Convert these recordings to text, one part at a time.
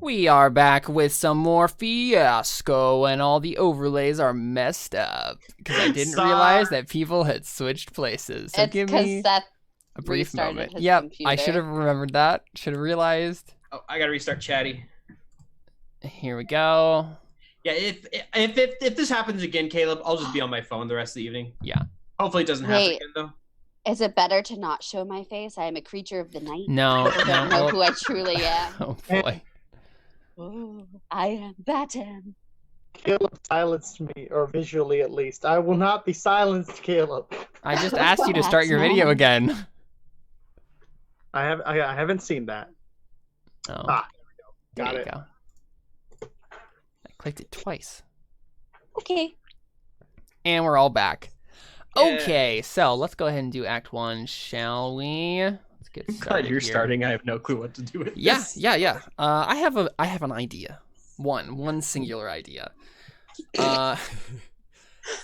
We are back with some more Fiasco, and all the overlays are messed up because I didn't realize that people had switched places. So It's give because me Seth a brief restarted moment. his Yep, computer. I should have remembered that. Should have realized. Oh, I gotta restart Chatty. Here we go. Yeah, if this happens again, Caleb, I'll just be on my phone the rest of the evening. Yeah. Hopefully it doesn't happen again, though. Is it better to not show my face? I am a creature of the night. No, I don't know who I truly am. Oh boy. Oh, I am Batman. Caleb silenced me, or visually at least. I will not be silenced, Caleb. I just asked you to start your video again. I haven't seen that. Oh. Ah, there we go. There Got you it. go. I clicked it twice. Okay. And we're all back. Yeah. Okay, so let's go ahead and do Act 1, shall we? Let's get started. God, you're here. starting. I have no clue what to do with Yeah, this. yeah. I have an idea. One singular idea.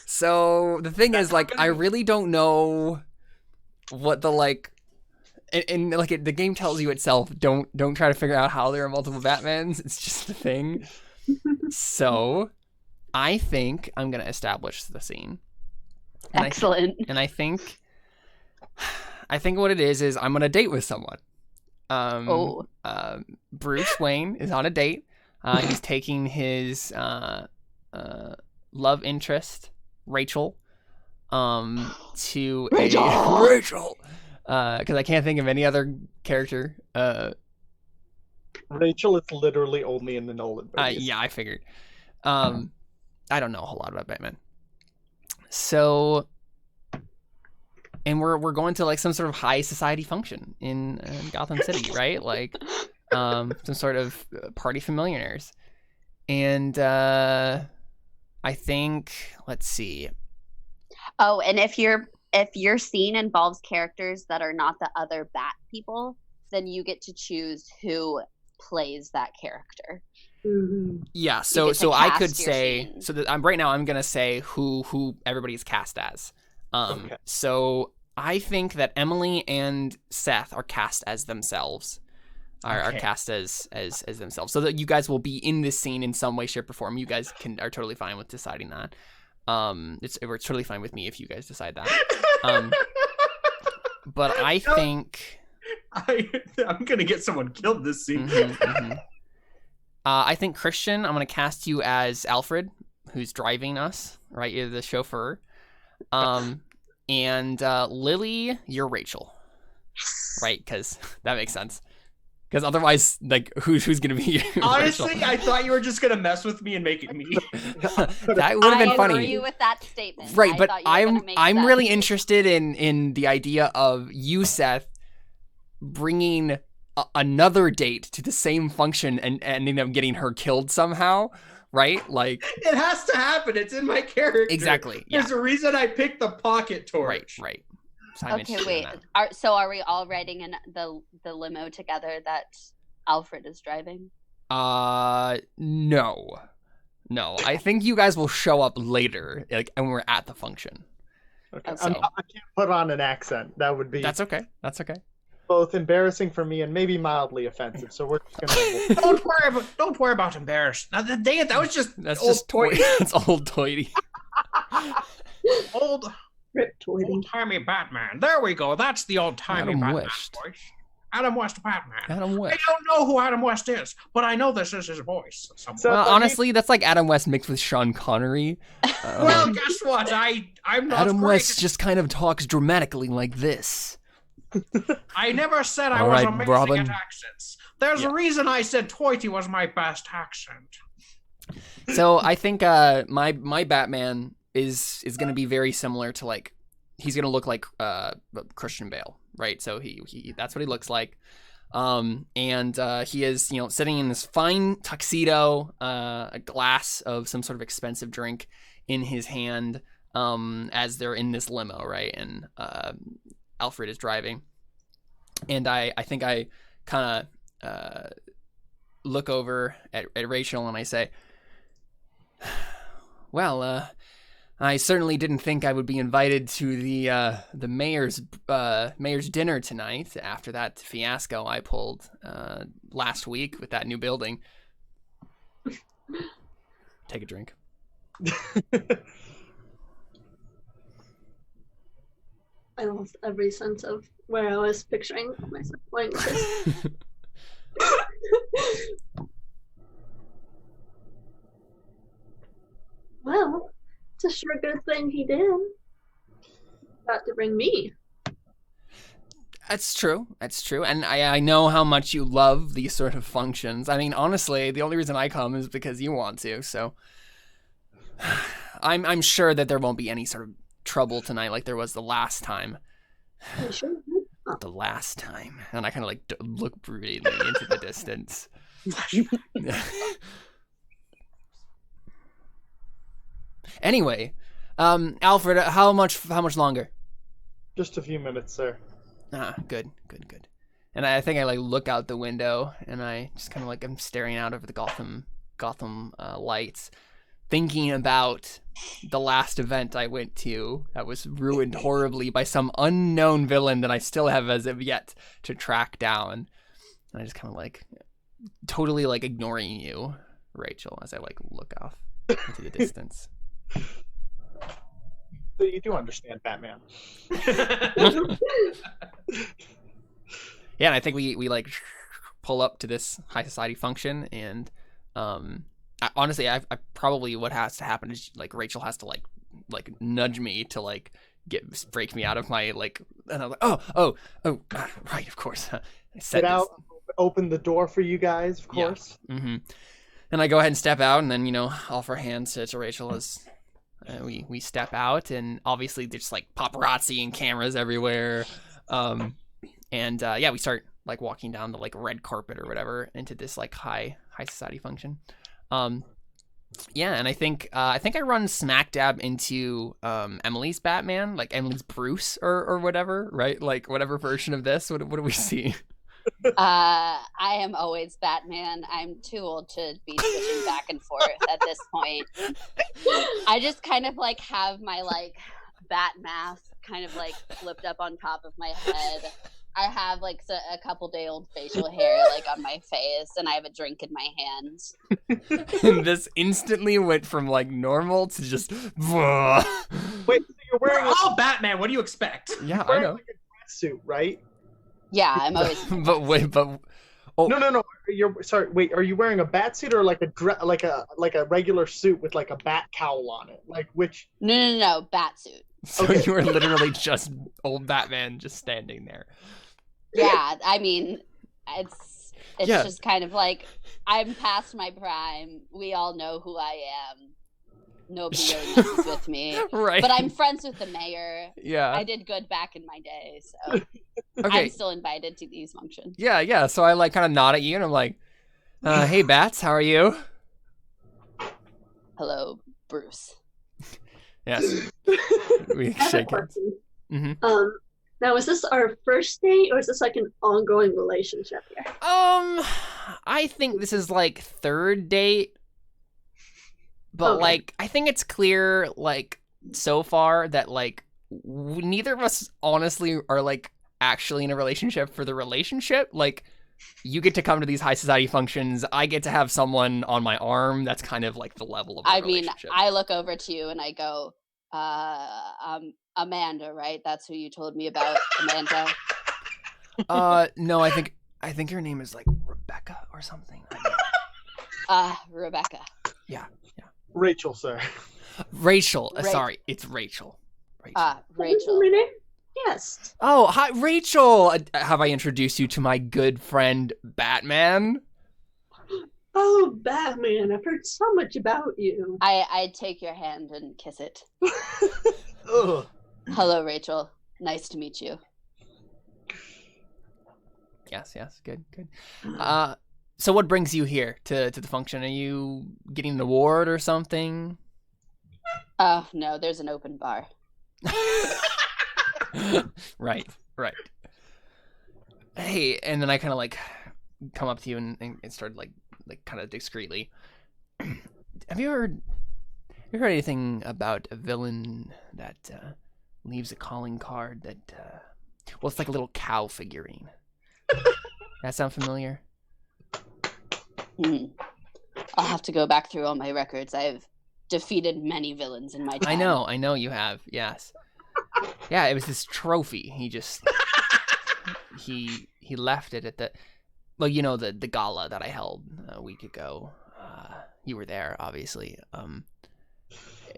So the thing is, like, I really don't know what the and the game tells you itself. Don't try to figure out how there are multiple Batmans. It's just a thing. So I think I'm gonna establish the scene. And Excellent. I think what it is I'm on a date with someone. Bruce Wayne is on a date. He's taking his love interest, Rachel, to Rachel, because I can't think of any other character. Rachel is literally only in the Nolan movies. Yeah, I figured. I don't know a whole lot about Batman. So, and we're going to like some sort of high society function in Gotham City, right? Like some sort of party for millionaires. And I think, let's see. Oh, and if your scene involves characters that are not the other Bat people, then you get to choose who plays that character. Yeah, You get to I cast could your say scene. so that right now I'm gonna say who everybody's cast as. Okay. So I think that Emily and Seth are cast as themselves. Are Okay. cast as themselves, so that you guys will be in this scene in some way, shape, or form. You guys are totally fine with deciding that. It's totally fine with me if you guys decide that. But I think I'm gonna get someone killed this scene. I think Christian, I'm gonna cast you as Alfred, who's driving us, right? You're the chauffeur. And Lily, you're Rachel, right? Because that makes sense. Because otherwise, like, who's gonna be you? Honestly, Rachel? I thought you were just gonna mess with me and make it me. That would have been I funny. agree with that statement. Right, I but thought you were gonna make I'm that really statement. interested in the idea of you, Seth, bringing another date to the same function and ending up getting her killed somehow, right? Like, It has to happen. It's in my character. exactly. Yeah. There's a reason I picked the pocket torch. Right. So I'm Okay, interested wait. in that. So are we all riding in the limo together that Alfred is driving? No. I think you guys will show up later, like, and we're at the function. Okay. So- I can't put on an accent. That would be That's okay. both embarrassing for me and maybe mildly offensive. So we're just gonna. Don't worry about embarrassed. Now, dang it, that was just That's old just toy. That's old toity. old timey Batman. There we go. That's the old timey Adam Batman West. voice. Adam West Batman. Adam I West. don't know who Adam West is, but I know this is his voice. somewhere. So- Well, I mean- honestly, that's like Adam West mixed with Sean Connery. Well, guess what? I'm not Adam great. West just kind of talks dramatically like this. I never said I All was right, amazing Robin. at accents. There's Yeah. a reason I said Toity was my best accent. So I think my Batman is going to be very similar to, like, he's going to look like Christian Bale, right? So he that's what he looks like. And he is, sitting in this fine tuxedo, a glass of some sort of expensive drink in his hand, as they're in this limo, right? And Alfred is driving. And I think I kind of look over at Rachel and I say, well, I certainly didn't think I would be invited to the mayor's dinner tonight after that fiasco I pulled last week with that new building. Take a drink. I lost every sense of where I was picturing myself playing with this. Well, it's a sure good thing he did. Got to bring me. That's true. That's true. And I know how much you love these sort of functions. I mean, honestly, the only reason I come is because you want to. So I'm sure that there won't be any sort of trouble tonight like there was the last time. Sure. The last time. And I kind of like look broodingly into the distance. Anyway, Alfred, how much longer? Just a few minutes, sir. Ah, good. And I think I like look out the window and I just kind of like I'm staring out over the Gotham lights, thinking about the last event I went to that was ruined horribly by some unknown villain that I still have as of yet to track down. And I just kind of like totally like ignoring you, Rachel, as I like look off into the distance. So you do understand Batman. Yeah, and I think we like pull up to this high society function, and honestly, I probably what has to happen is like Rachel has to like nudge me to like break me out of my like, and I'm like, oh, right, of course. I said Get out, open the door for you guys, of course. Yeah. Mm-hmm. And I go ahead and step out, and then offer hands to Rachel as we step out, and obviously there's like paparazzi and cameras everywhere. We start like walking down the like red carpet or whatever into this like high society function. And I think I run smack dab into Emily's Batman, like Emily's Bruce or whatever, right? Like whatever version of this. What do we see? I am always Batman. I'm too old to be switching back and forth at this point. I just kind of like have my like bat mask kind of like flipped up on top of my head. I have like a couple day old facial hair like on my face, and I have a drink in my hands. And this instantly went from like normal to just. Wait, so you're wearing all Batman. What do you expect? Yeah, I know. Like a dress suit, right? Yeah, I'm always. Oh. No. Sorry. Wait, are you wearing a bat suit or like a regular suit with like a bat cowl on it? Like which? No, bat suit. So Okay. you were literally just old Batman just standing there. Yeah, I mean, it's Yeah. just kind of like I'm past my prime. We all know who I am. Nobody really messes with me. Right. But I'm friends with the mayor. Yeah. I did good back in my day, so Okay. I'm still invited to these functions. Yeah. So I like kind of nod at you and I'm like, hey Bats, how are you? Hello, Bruce. Yes. We I have a shake hands. question. Mm-hmm. Now, is this our first date, or is this like an ongoing relationship here? I think this is like third date. But Okay. like I think it's clear like so far that like neither of us honestly are like actually in a relationship for the relationship. Like you get to come to these high society functions, I get to have someone on my arm. That's kind of like the level of our relationship. I look over to you and I go, Amanda, right? That's who you told me about, Amanda. No, I think her name is like Rebecca or something. Rebecca. Yeah. Rachel, sir. Rachel. Sorry, it's Rachel. Rachel. My name? Yes. Oh, hi, Rachel. Have I introduced you to my good friend Batman? Oh, Batman! I've heard so much about you. I take your hand and kiss it. Ugh. Hello, Rachel. Nice to meet you. Yes, good. So what brings you here to the function? Are you getting an award or something? Oh, no, there's an open bar. Right. Hey, and then I kind of like come up to you and start like kind of discreetly. Have you heard anything about a villain that leaves a calling card that well, it's like a little cow figurine. That sound familiar? I'll have to go back through all my records. I've defeated many villains in my time. I know you have. Yes. Yeah, it was this trophy. He just he left it at the the gala that I held a week ago. You were there, obviously.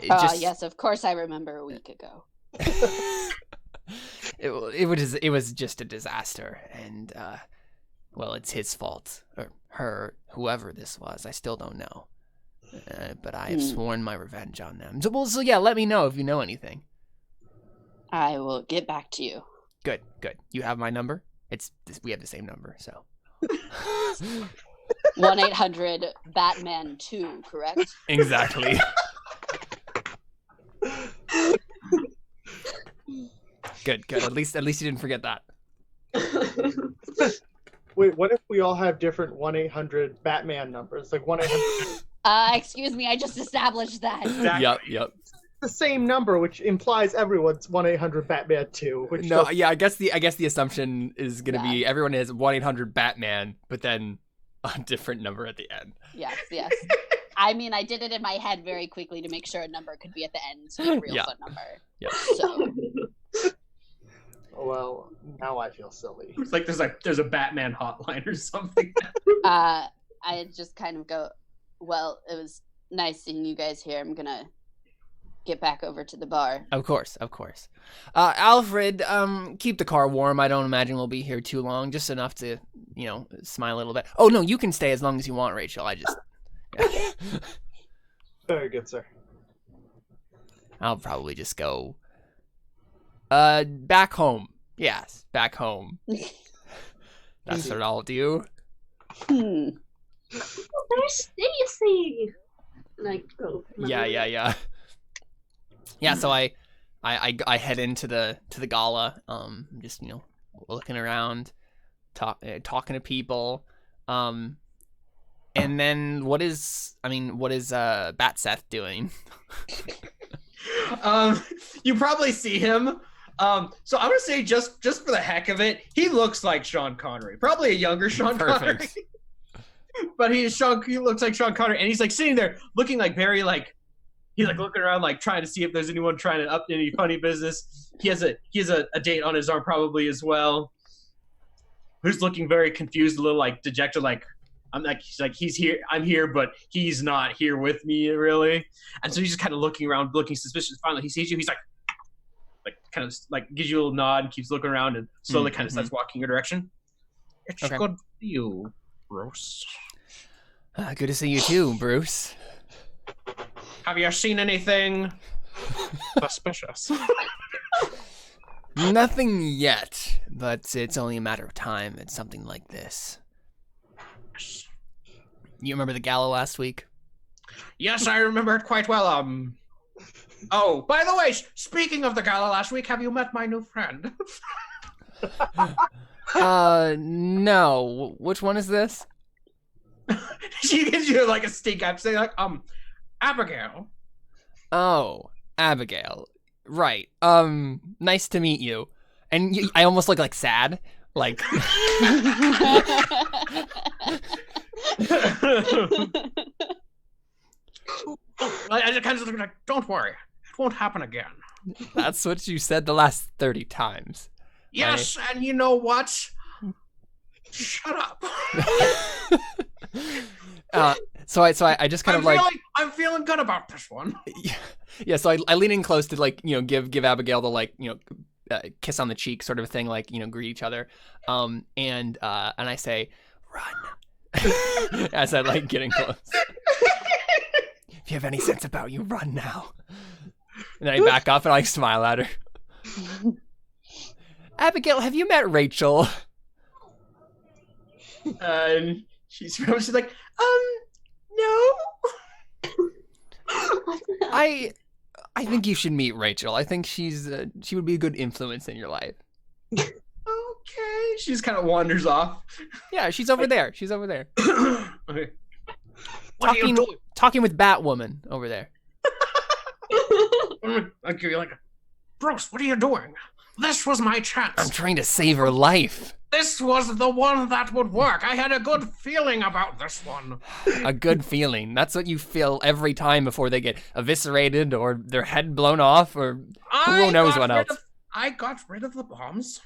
Yes, of course I remember a week ago. It was just a disaster, and it's his fault, or her, whoever this was. I still don't know, but I have sworn my revenge on them. So yeah, let me know if you know anything. I will get back to you. Good. You have my number. We have the same number, so. 1-800 Batman 2, correct? Exactly. Good. At least you didn't forget that. Wait, what if we all have different 1-800 Batman numbers? Like 1-800. Excuse me, I just established that. Yep. The same number, which implies everyone's 1-800 Batman 2. Which I guess the assumption is gonna be everyone is 1-800 Batman, but then a different number at the end. Yes. I mean, I did it in my head very quickly to make sure a number could be at the end, so a real phone number. Yeah. So. Well, now I feel silly. It's like there's a Batman hotline or something. I just kind of go, well, it was nice seeing you guys here. I'm gonna get back over to the bar. Of course. Alfred, keep the car warm. I don't imagine we'll be here too long. Just enough to, smile a little bit. Oh, no, you can stay as long as you want, Rachel. Yeah. Very good, sir. I'll probably just go back home. Yes, back home. That's what I'll do. There's Stacy. Like, go. Yeah. Yeah, so I head into the gala, just looking around, talking to people, and then what is Bat Seth doing? You probably see him. So I'm gonna say just for the heck of it, he looks like Sean Connery, probably a younger Sean Connery. But he looks like Sean Connery, and he's like sitting there looking like very like. He's like looking around, like trying to see if there's anyone trying to up any funny business. He has a date on his arm probably as well. Who's looking very confused, a little like dejected, like he's here, I'm here, but he's not here with me really. And so he's just kind of looking around, looking suspicious. Finally, he sees you. He's like kind of like gives you a little nod, keeps looking around, and slowly kind of starts walking your direction. It's good to see you, Bruce. Good to see you too, Bruce. Have you seen anything suspicious? Nothing yet, but it's only a matter of time. It's something like this. You remember the gala last week? Yes, I remember it quite well. Oh, by the way, speaking of the gala last week, have you met my new friend? No. Which one is this? She gives you like a stink up, saying like, Abigail. Oh, Abigail. Right. Nice to meet you. And I almost look like sad. Like. I just kind of look like, don't worry, it won't happen again. That's what you said the last 30 times. Yes, and you know what? Shut up. So I just kind of like I'm feeling good about this one. Yeah. So I lean in close to like give Abigail the like kiss on the cheek sort of thing, like greet each other, and I say run as I like getting close. If you have any sense about you, run now. And then I back up and I smile at her. Abigail, have you met Rachel? And she's like, no. I think you should meet Rachel. I think she would be a good influence in your life. Okay. She just kind of wanders off. Yeah, she's over there. Okay. What are you doing? Talking with Batwoman over there. I'll give you like, Bruce, what are you doing? This was my chance. I'm trying to save her life. This was the one that would work. I had a good feeling about this one. A good feeling. That's what you feel every time before they get eviscerated or their head blown off or who knows what else. I got rid of the bombs.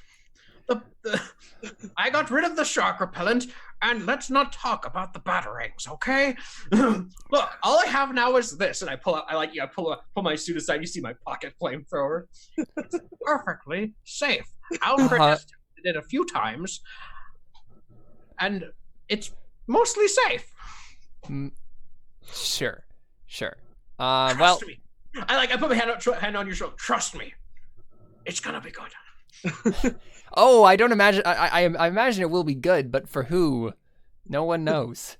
I got rid of the shark repellent, and let's not talk about the batarangs, okay? Look, all I have now is this, and I pull my suit aside. You see my pocket flamethrower. It's perfectly safe. Alfred has tested it a few times, and it's mostly safe. Sure. Trust me. I put my hand on your shoulder. Trust me. It's gonna be good. Oh, I don't imagine. I imagine it will be good, but for who? No one knows.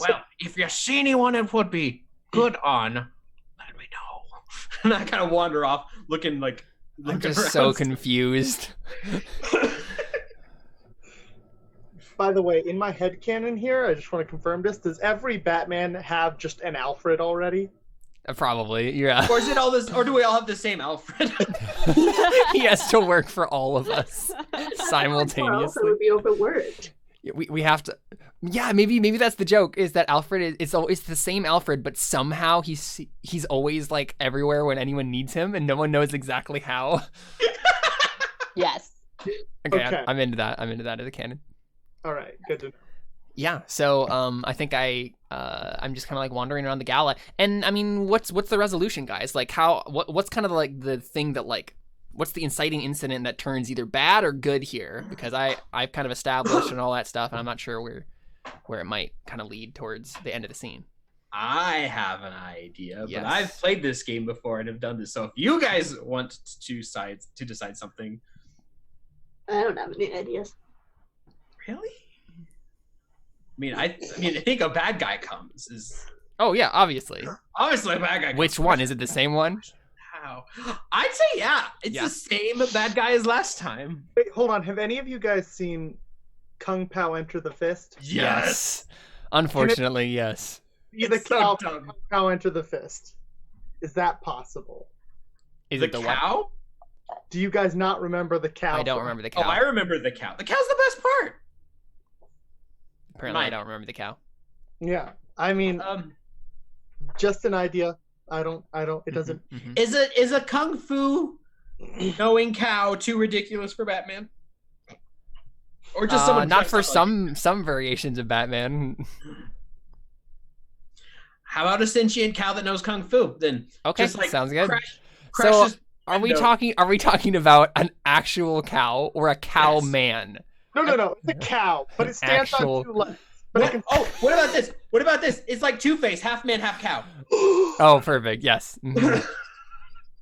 Well, if you see anyone it would be good on, let me know. And I kind of wander off, looking I'm just around. so confused. By the way, in my headcanon here, I just want to confirm this. Does every Batman have just an Alfred already? Probably, yeah. Or is it all this? Or do we all have the same Alfred? He has to work for all of us simultaneously. It would be overworked. We have to. Yeah, maybe that's the joke. Is that Alfred it's the same Alfred, but somehow he's always like everywhere when anyone needs him, and no one knows exactly how. Yes. Okay. I'm into that. I'm into that as a canon. All right, good to know. Yeah, so I think I'm just kind of like wandering around the gala, and I mean, what's the resolution, guys? Like, what's kind of like the thing that like, what's the inciting incident that turns either bad or good here? Because I've kind of established and all that stuff, and I'm not sure where it might kind of lead towards the end of the scene. I have an idea, Yes. but I've played this game before and have done this. So if you guys want to decide something, I don't have any ideas. really? I think a bad guy comes. Oh yeah, obviously. Obviously a bad guy comes. Which one? Is it the same one? How? I'd say yeah. It's the same bad guy as last time. Wait, hold on. Have any of you guys seen Kung Pao Enter the Fist? Yes. Unfortunately, yes. The It's so cow dumb. Kung Pao Enter the Fist. Is that possible? Is The it the cow? Do you guys not remember the cow? I don't from- remember the Oh, cow. I remember the cow. The cow's the best part. Apparently, I Mine. don't remember the cow. Yeah. I mean, just an idea. I don't. It doesn't. Mhm. Is a kung fu knowing cow too ridiculous for Batman? Or just someone not dressed for up like some variations of Batman. How about a sentient cow that knows kung fu? Then Okay, just, like, sounds good. crashes So, are we window. talking about an actual cow or a cow Yes. man? No. It's a cow, but it stands Actual- on two legs. But it can... What about this? What about this? It's like Two-Face, half man, half cow. Oh, perfect. Yes. Mhm.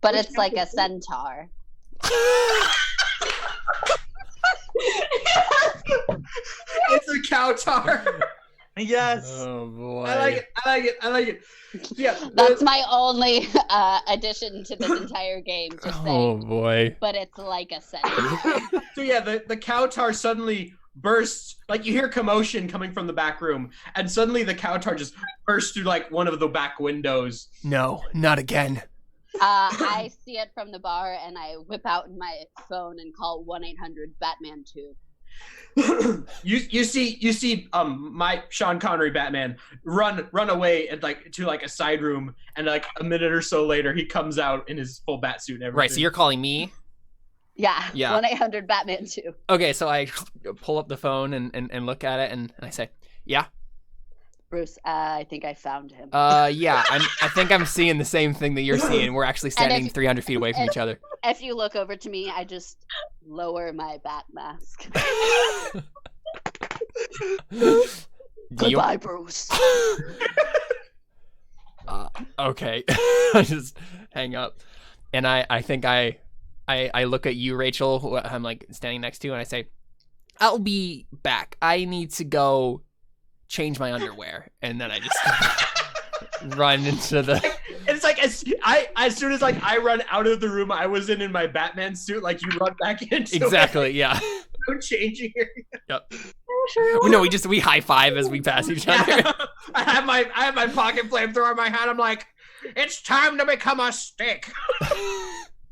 But it's like a centaur. It's a cow tar. Yes. Oh boy. I like it. Yeah. That's my only addition to this entire game. Just Oh saying. boy. But it's like a centaur. So yeah, the cow tar suddenly bursts, like you hear commotion coming from the back room, and suddenly the cow tar just bursts through like one of the back windows. No, not again. I see it from the bar, and I whip out my phone and call 1-800-BATMAN 2. you see my Sean Connery Batman run away and like to like a side room, and like a minute or so later he comes out in his full bat suit and everything. Right. So you're calling me. Yeah. Yeah. 1-800-BATMAN 2. Okay. So I pull up the phone and look at it and I say, yeah. Bruce, I think I found him. Yeah. I think I'm seeing the same thing that you're seeing. We're actually standing 300 feet away from each other. If you look over to me, I just lower my bat mask. Goodbye, Bruce. Okay. I just hang up, and I think I look at you, Rachel, who I'm like standing next to, and I say, "I'll be back. I need to go change my underwear," and then I just run into the. It's like as soon as like I run out of the room I was in my Batman suit, like you run back into Exactly. Yeah. no changing area. Yep. No, we high five as we pass each other. Yeah. I have my pocket flamethrower in my hand. I'm like, it's time to become a stick.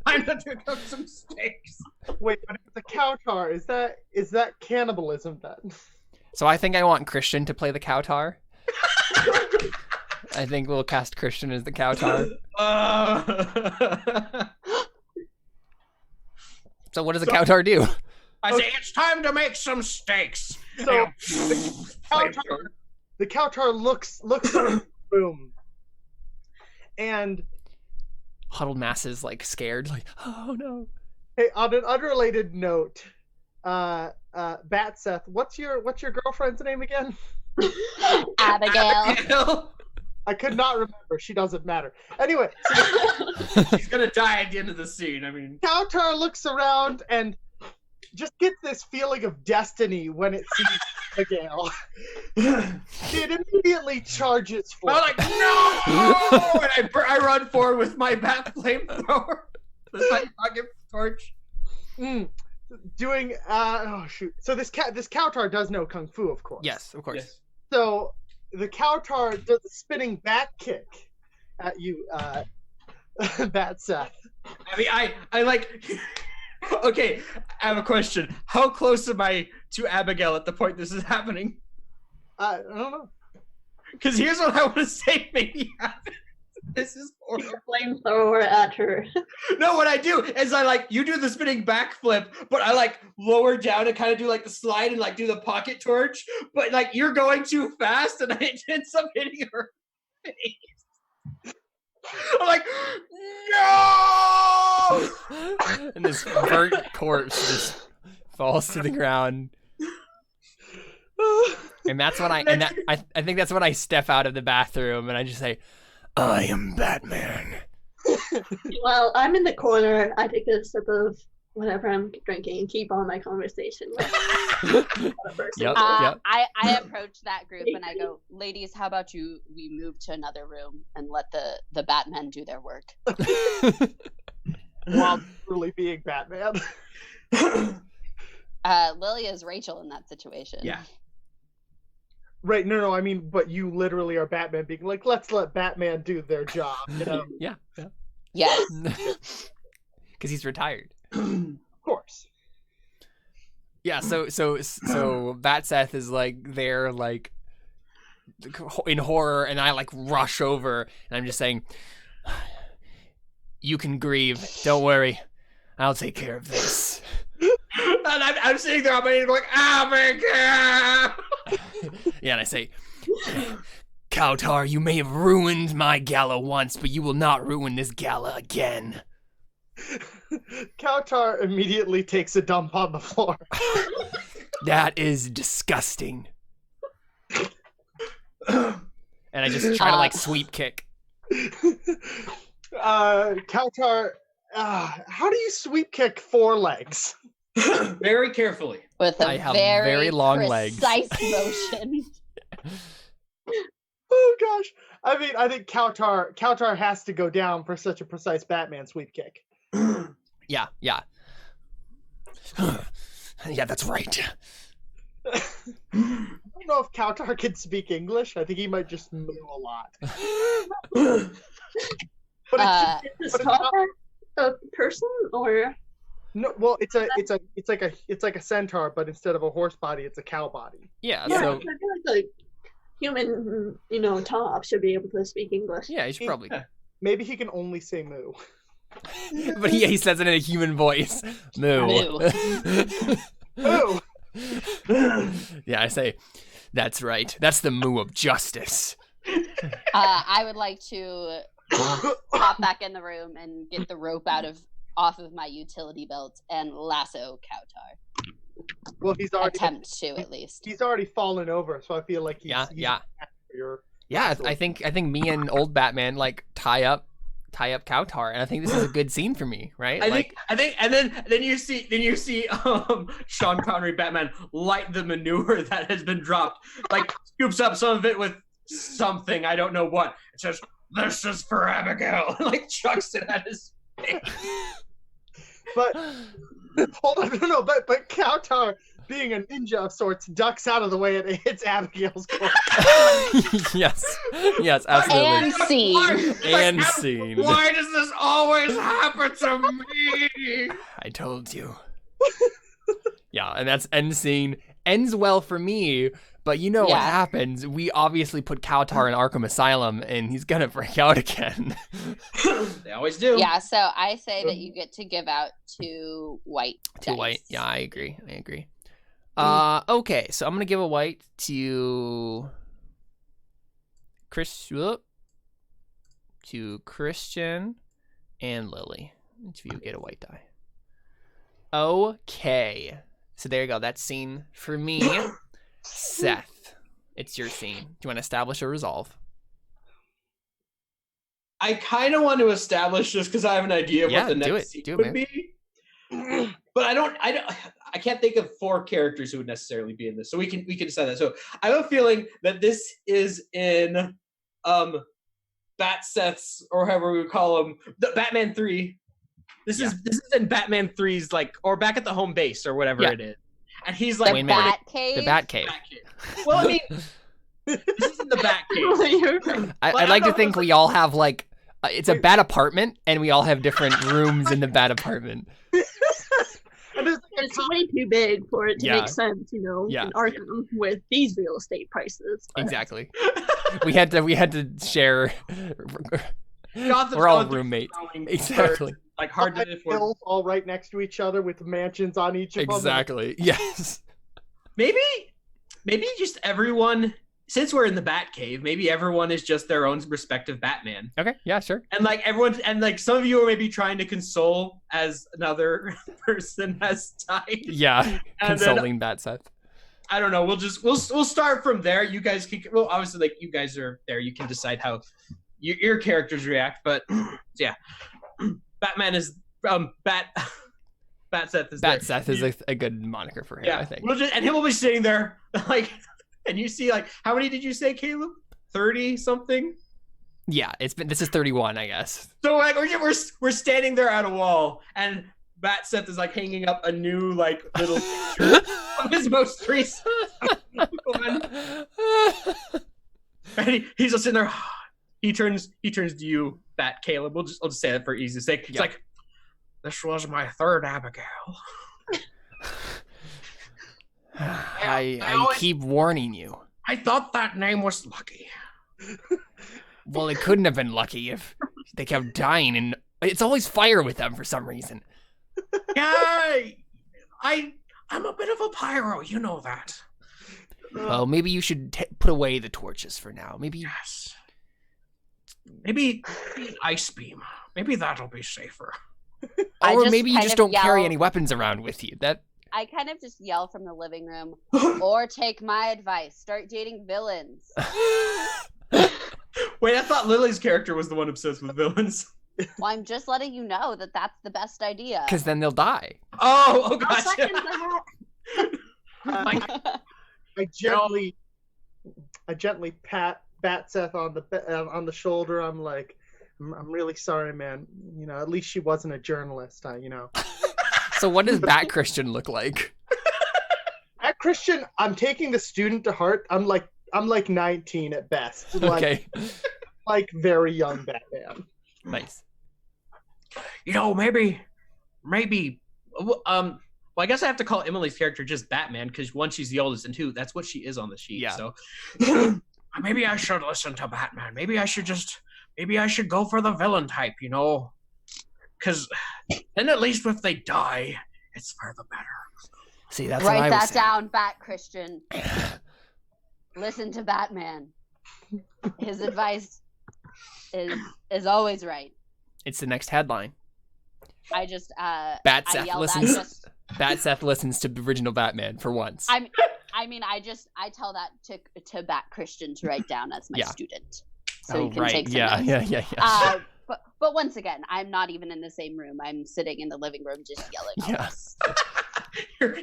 Time to cook some steaks. Wait, but it's a Kautar. Is that cannibalism then? So I think I want Christian to play the Kautar. I think we'll cast Christian as the Kautar. So what does a Kautar do? I say it's time to make some steaks. So the Kautar looks around the room, and Huddled masses like scared, like, oh no. hey, on an unrelated note, Bat Seth, what's your girlfriend's name again? Abigail. I could not remember. She doesn't matter. Anyway, She's gonna die at the end of the scene. I mean, Kautar looks around and just gets this feeling of destiny when it sees Abigail. It immediately charges for I'm like, no! And I run forward with my bat flamethrower, with my pocket torch. Doing oh shoot. So this Kautar does know Kung Fu, of course. Yes, of course. Yes. So the Kautar does a spinning back kick at you, Bat Seth. I mean, I like. Okay, I have a question. How close am I to Abigail at the point this is happening? I don't know. Because here's what I want to say maybe happens. This is horrible. Flamethrower at her. No, what I do is you do the spinning backflip, but I lower down and kind of do the slide and do the pocket torch, but you're going too fast and I ends up hitting her face. I'm like, no! And this burnt corpse just falls to the ground. And that's when I think that's when I step out of the bathroom and I just say, I am Batman. Well, I'm in the corner. I take a sip of whatever I'm drinking and keep on my conversation with the person. Yep. I approach that group and I go, ladies, how about we move to another room and let the Batmen do their work. While truly being Batman. Lily is Rachel in that situation. Yeah. Right, no, I mean, but you literally are Batman being like, let's let Batman do their job, you know? Yeah. Yes. Because he's retired. Of course. Yeah, so Bat Seth is there in horror, and I rush over and I'm just saying, you can grieve, don't worry, I'll take care of this. And I'm sitting there on my knees going, Abigail! Yeah, and I say, Kautar, you may have ruined my gala once, but you will not ruin this gala again. Kautar immediately takes a dump on the floor. That is disgusting. And I just try to sweep kick. Kautar, how do you sweep kick 4 legs? Very carefully. With a I have very, very long legs. precise motion. Oh gosh. I mean, I think Kautar has to go down for such a precise Batman sweep kick. Yeah. Yeah, that's right. I don't know if Kautar can speak English. I think he might just moo a lot. But Is this a person or? No, well, it's like a centaur, but instead of a horse body, it's a cow body. Yeah, Yeah, so I feel like human, top should be able to speak English. yeah, he should probably. Maybe he can only say moo. But he says it in a human voice. Moo. Moo! Yeah, I say, that's right. That's the moo of justice. I would like to pop back in the room and get the rope off of my utility belt and lasso Kautar. Well, he's already Attempt to, at least. He's already fallen over, so I feel like he's Yeah. Your... Yeah, I think me and old Batman tie up Kautar, and I think this is a good scene for me, right? I think, and then you see Sean Connery Batman light the manure that has been dropped, scoops up some of it with something, I don't know what. It says, "This is for Abigail," and chucks it at his face. But hold on, no, but Kautar being a ninja of sorts, ducks out of the way and it hits Abigail's corpse. Yes, absolutely. And scene. And scene. Why does this always happen to me? I told you. Yeah, and that's end scene. Ends well for me, but you know what happens. We obviously put Kautar in Arkham Asylum, and he's gonna break out again. They always do. Yeah, so I say that you get to give out 2 white dice. 2 white. Yeah, I agree. Okay, so I'm gonna give a white to Christian and Lily. Each of you get a white die. Okay. So there you go. That's scene for me. Seth, it's your scene. Do you want to establish a resolve? I kind of want to establish just because I have an idea of what the next scene would be. But I can't think of 4 characters who would necessarily be in this. So we can decide that. So I have a feeling that this is in Bat Seth's, or however we would call him, the Batman 3. This is in Batman 3's, like, or back at the home base or whatever it is. And he's like the Batcave. The Batcave. Well, I mean, this is in the Batcave. I'd like to think we all have like it's a bat apartment, and we all have different rooms in the bat apartment. It's way too big for it to make sense, in Yeah. Arkham with these real estate prices. But... Exactly. we had to share. We're all roommates. Exactly. Like hard to afford. Hills all right next to each other with mansions on each of them. Exactly. Yes. Maybe just everyone, since we're in the Batcave, maybe everyone is just their own respective Batman. Okay. Yeah. Sure. And like everyone, and like some of you are maybe trying to console as another person has died. Yeah. Consoling Bat Seth. I don't know. We'll start from there. You guys can, well, obviously, like you guys are there. You can decide how your characters react. But yeah, Batman is Bat Seth is Bat there. Seth is a good moniker for him. Yeah, I think. And he'll be sitting there like, and you see like how many did you say, Caleb? 30 something. Yeah, this is 31, I guess. So like we're standing there at a wall, and Bat Seth is like hanging up a new like little picture of his most recent woman. And he's just sitting there. He turns to you, Bat Caleb. I'll just say that for easy's sake. It's like, this was my 3rd Abigail. I keep warning you. I thought that name was Lucky. Well, it couldn't have been Lucky if they kept dying, and it's always fire with them for some reason. Yeah, I'm a bit of a pyro, you know that. Well, maybe you should put away the torches for now. Yes. Maybe ice beam. Maybe that'll be safer. Or maybe you just don't carry any weapons around with you. I kind of just yell from the living room, or take my advice, start dating villains. Wait, I thought Lily's character was the one obsessed with villains. Well, I'm just letting you know that that's the best idea. Because then they'll die. Oh gotcha. I gently pat Bat Seth on the shoulder. I'm like, I'm really sorry, man. You know, at least she wasn't a journalist. You know. So what does Bat Christian look like? Bat Christian, I'm taking the student to heart. I'm like 19 at best. Okay. Like very young Batman. Nice. You know, maybe, well, I guess I have to call Emily's character just Batman because 1, she's the oldest, and 2, that's what she is on the sheet. Yeah. So maybe I should listen to Batman. Maybe I should go for the villain type, you know, because then at least if they die, it's for the better. See, that's what I was Write that saying. down, Bat Christian. Listen to Batman. His advice is always right. It's the next headline. I just Bat Seth listens. That Bat Seth listens to the original Batman for once. I tell that to Bat Christian to write down as my student, so he can take some notes. Yeah. But once again, I'm not even in the same room. I'm sitting in the living room just yelling. Yes.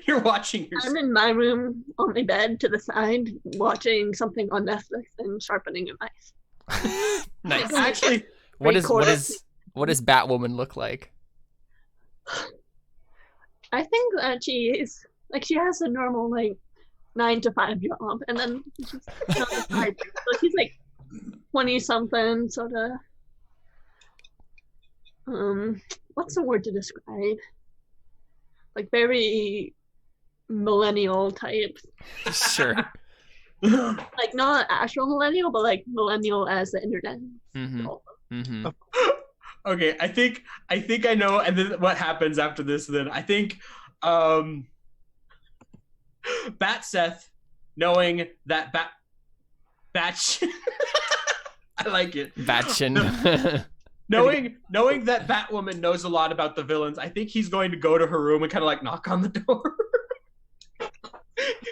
You're watching yourself. I'm in my room on my bed to the side, watching something on Netflix and sharpening a knife. Nice. Actually, what does Batwoman look like? I think that she is Like she has a normal like 9 to 5 job, and then she's on the side. So she's like 20 something, sort of. What's the word to describe? Like very millennial type. Sure. Like not actual millennial, but like millennial as the internet. Okay, I think I know, and then what happens after this? Then I think, Bat Seth, knowing that Batch, I like it. Batchin. Knowing that Batwoman knows a lot about the villains, I think he's going to go to her room and kind of like knock on the door,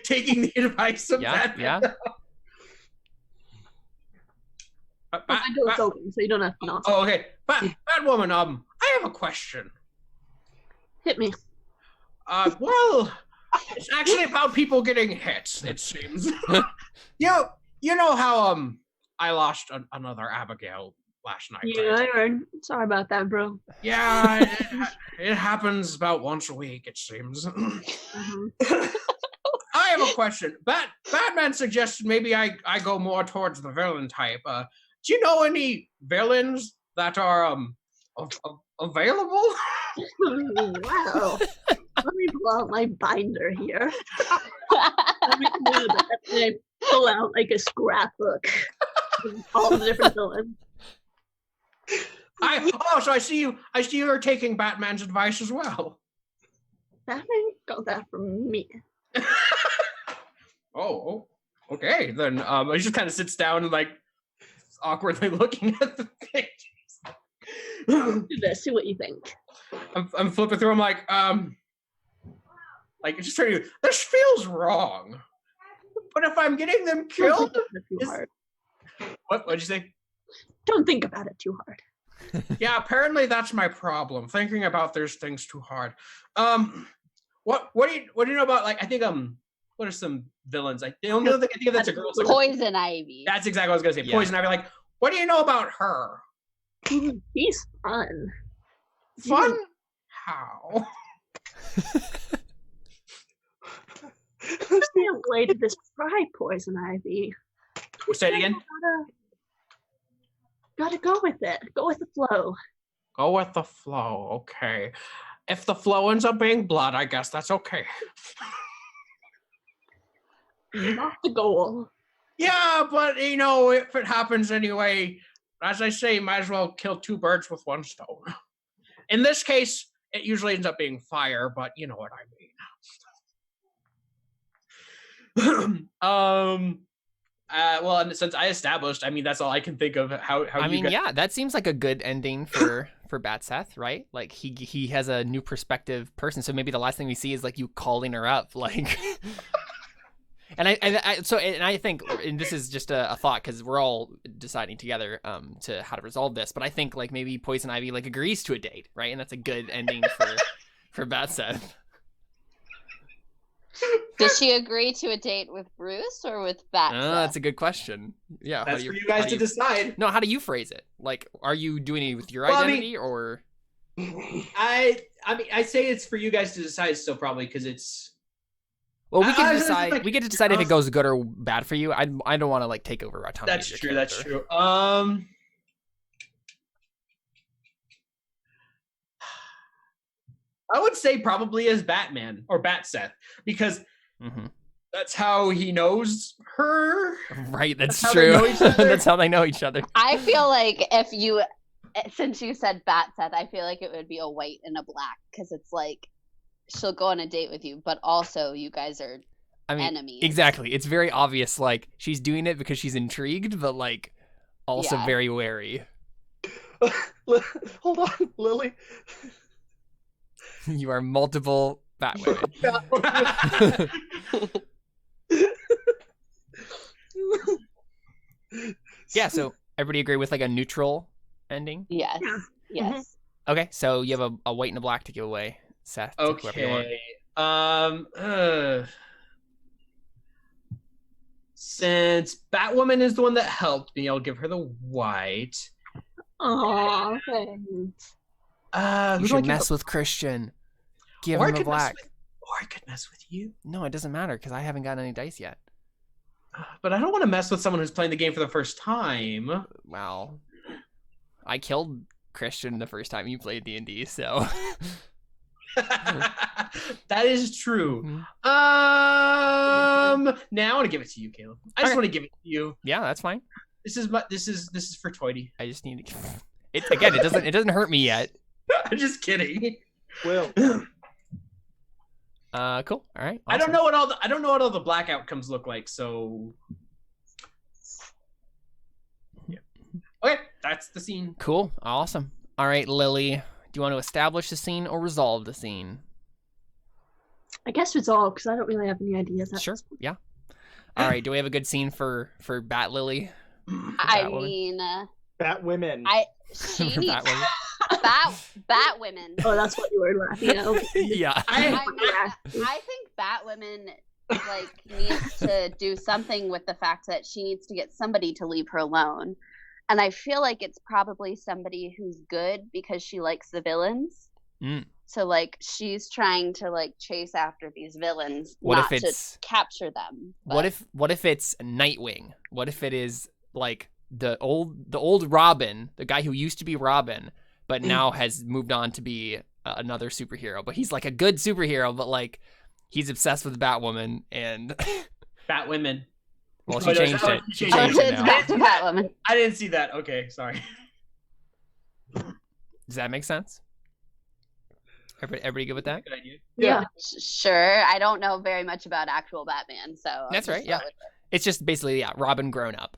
taking the advice of Batman. Yeah. My door's open, so you don't have to knock. Oh, okay. Batwoman, I have a question. Hit me. Well, it's actually about people getting hit, it seems. You know how I lost another Abigail last night. Yeah, right? I heard. Sorry about that, bro. Yeah, it happens about once a week, it seems. I have a question. Batman suggested maybe I go more towards the villain type. Do you know any villains that are available? Wow. Let me pull out my binder here. Let me do that. And I pull out like a scrapbook of all the different villains. So I see you are taking Batman's advice as well. Batman got that from me. Oh, okay. Then he just kind of sits down and like awkwardly looking at the pictures. Do this, see what you think. I'm flipping through. I'm like it's just trying to. This feels wrong. But if I'm getting them killed, what'd you say? Don't think about it too hard. Yeah, apparently that's my problem. Thinking about those things too hard. What do you know about, like, I think what are some villains? Like the only thing I think of that's a girl. Poison Ivy. That's exactly what I was gonna say. Yeah. Poison Ivy. Like, what do you know about her? He's fun. Fun? How? There's no way to describe Poison Ivy. Say it again. Gotta go with it. Go with the flow. Go with the flow. Okay. If the flow ends up being blood, I guess that's okay. Not the goal. Yeah, but if it happens anyway, as I say, might as well kill two birds with one stone. In this case, it usually ends up being fire, but you know what I mean. Well, and since I established, I mean, that's all I can think of. How I mean, yeah, that seems like a good ending for Bat Seth, right? Like he has a new perspective person, so maybe the last thing we see is like you calling her up, like. And I think, and this is just a thought because we're all deciding together to how to resolve this, but I think like maybe Poison Ivy like agrees to a date, right? And that's a good ending for Bat Seth. Does she agree to a date with Bruce or with Bat Seth? That's a good question. Yeah, that's for you guys to decide. No, how do you phrase it? Like, are you doing it with your identity or? I mean, I say it's for you guys to decide still, probably because it's. Well, we can decide. Like, we get to decide if it goes good or bad for you. I don't want to like take over autonomy. That's true. Character. That's true. I would say probably as Batman or Bat Seth because that's how he knows her. Right. That's true. That's how they know each other. I feel like since you said Bat Seth, I feel like it would be a white and a black because it's like. She'll go on a date with you, but also you guys are enemies. Exactly. It's very obvious, like, she's doing it because she's intrigued, but, like, also very wary. Hold on, Lily. You are multiple Batwomen. Yeah, so everybody agree with, like, a neutral ending? Yes. Yes. Okay, so you have a white and a black to give away. Seth, okay. Since Batwoman is the one that helped me, I'll give her the white. Aw, thanks. You should mess with Christian. Give him the black. Or I could mess with you. No, it doesn't matter because I haven't gotten any dice yet. But I don't want to mess with someone who's playing the game for the first time. Wow. I killed Christian the first time you played D&D, so... That is true. Now I want to give it to you, Caleb. I just want to give it to you. Yeah, that's fine. This is for Toity. I just need to... It doesn't hurt me yet. I'm just kidding. Will. Cool. All right. Awesome. I don't know what all the black outcomes look like, so yeah. Okay, that's the scene. Cool. Awesome. All right, Lily. Do you want to establish the scene or resolve the scene? I guess resolve, because I don't really have any ideas. Sure. Yeah. All right. Do we have a good scene for Bat Lily? I mean, Bat women. she For needs Bat Lily? bat women. Oh, that's what you were laughing at. Okay. Yeah. I think bat women needs to do something with the fact that she needs to get somebody to leave her alone. And I feel like it's probably somebody who's good because she likes the villains. Mm. So she's trying to chase after these villains, What not if it's- to capture them. What if it's Nightwing? What if it is the old Robin, the guy who used to be Robin, but now has moved on to be another superhero? But he's a good superhero, but he's obsessed with Batwoman and Batwomen. well, she changed it. She Oh, changed it it's now. back to Batwoman. I didn't see that. Okay, sorry. Does that make sense? Everybody good with that? Good idea. Yeah. Sure. I don't know very much about actual Batman, so I'll That's just right, yeah. go with it. It's just basically Robin grown up.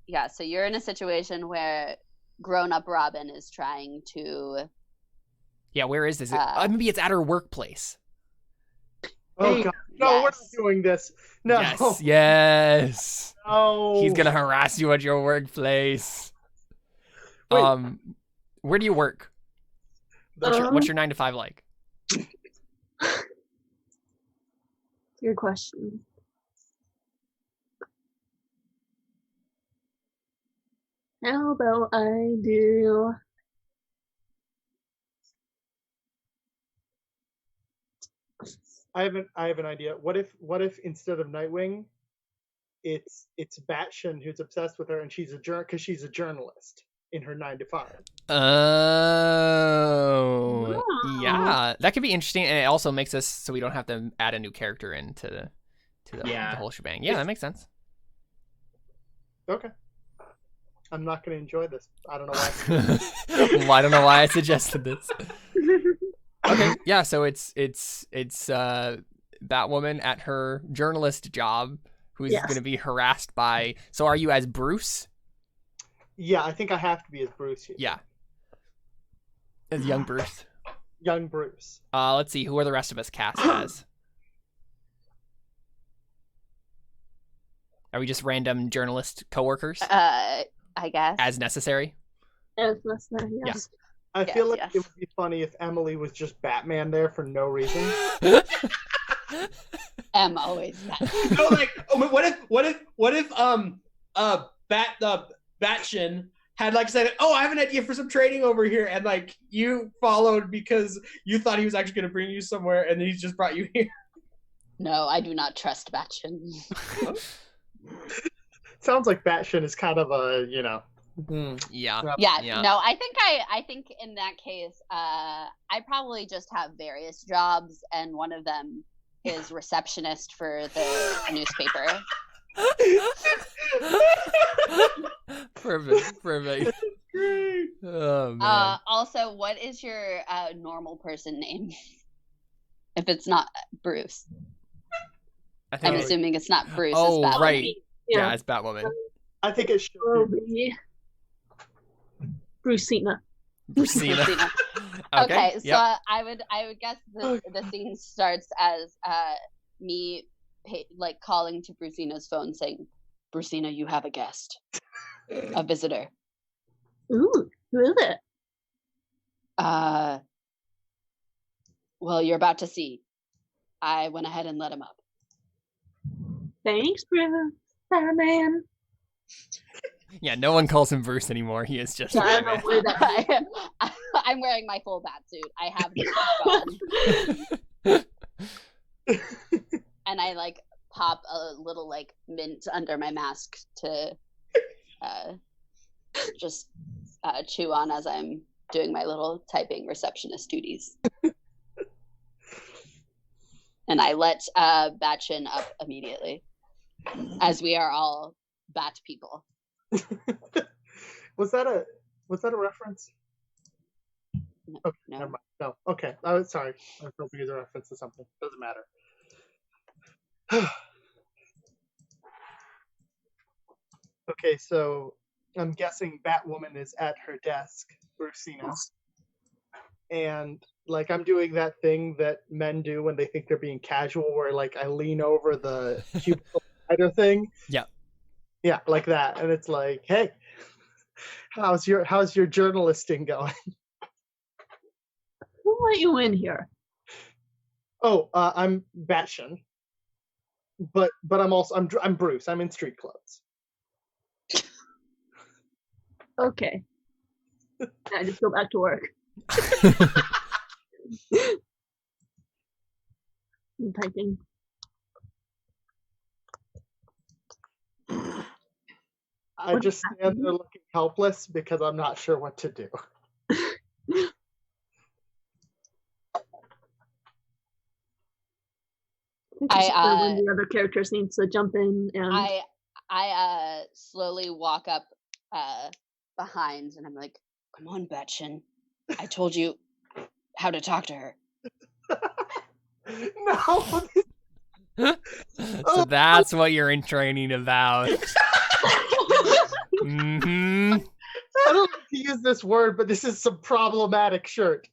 Yeah, so you're in a situation where grown-up Robin is trying to... Yeah, where is this? Maybe it's at her workplace. Oh God! No, we're not Yes. doing this. No. Yes. No. He's gonna harass you at your workplace. Wait. Where do you work? What's your 9 to 5 like? Good question. How about I do... I have an idea. What if instead of Nightwing, it's Batshin who's obsessed with her, and she's because she's a journalist in her 9 to 5. Oh, Wow. yeah, that could be interesting, and it also makes us so we don't have to add a new character into the Yeah. whole shebang. Yeah, that makes sense. Okay. I'm not going to enjoy this. I don't know why. Well, I don't know why I suggested this. Okay, yeah, so it's Batwoman at her journalist job who's Yes. going to be harassed by. So are you as Bruce? Yeah, I think I have to be as Bruce here. Yeah, as young Bruce. Young Bruce. Let's see, who are the rest of us cast as? Are we just random journalist coworkers I guess. as necessary? Yes, that's that, yes. I Yes, feel like yes. it would be funny if Emily was just Batman there for no reason. I'm always that. No, what if Batshin had said, "Oh, I have an idea for some trading over here," and you followed because you thought he was actually going to bring you somewhere, and then he's just brought you here. No, I do not trust Batchin. Sounds like Batshin is kind of a, Yeah. Yeah, Yeah. no, I think in that case, I probably just have various jobs, and one of them is receptionist for the newspaper. Perfect. Great. Oh man. Also, what is your normal person name? If it's not Bruce, I I'm think assuming it's not Bruce. Oh, it's Batwoman. right. Yeah, Yeah. it's Batwoman. I think it should Will be. be Brucina. Brucina. Brucina. Okay. Okay, so Yep. I would guess the scene starts as me calling to Brucina's phone saying, "Brucina, you have a guest, a visitor." Ooh, who is it? Well, you're about to see. I went ahead and let him up. Thanks, Bruce. Batman. Yeah, no one calls him Bruce anymore. He is just Yeah, I don't know Batman. where that I'm wearing my full bat suit. I have the mask on. And I like pop a little like mint under my mask to just chew on as I'm doing my little typing receptionist duties. And I let Batchin up immediately, as we are all bat people. Was that a reference? No, Okay, no. never mind. No. Okay. I was sorry. I was hoping it was a reference to something. Doesn't matter. Okay, so I'm guessing Batwoman is at her desk, Brucina. And like I'm doing that thing that men do when they think they're being casual, where like I lean over the cubicle spider thing. Yeah. Yeah, like that. And it's like, hey, how's your journalisting going? Who let you in here? Oh, I'm Batchin. But I'm Bruce. I'm in street clothes. Okay. I just go back to work. I'm typing. I just stand there looking helpless because I'm not sure what to do. When the other characters need to jump in and I slowly walk up behind and I'm like, come on, Batchin. I told you how to talk to her. No. So that's what you're in training about. Mm-hmm. I don't like to use this word, but this is some problematic shirt.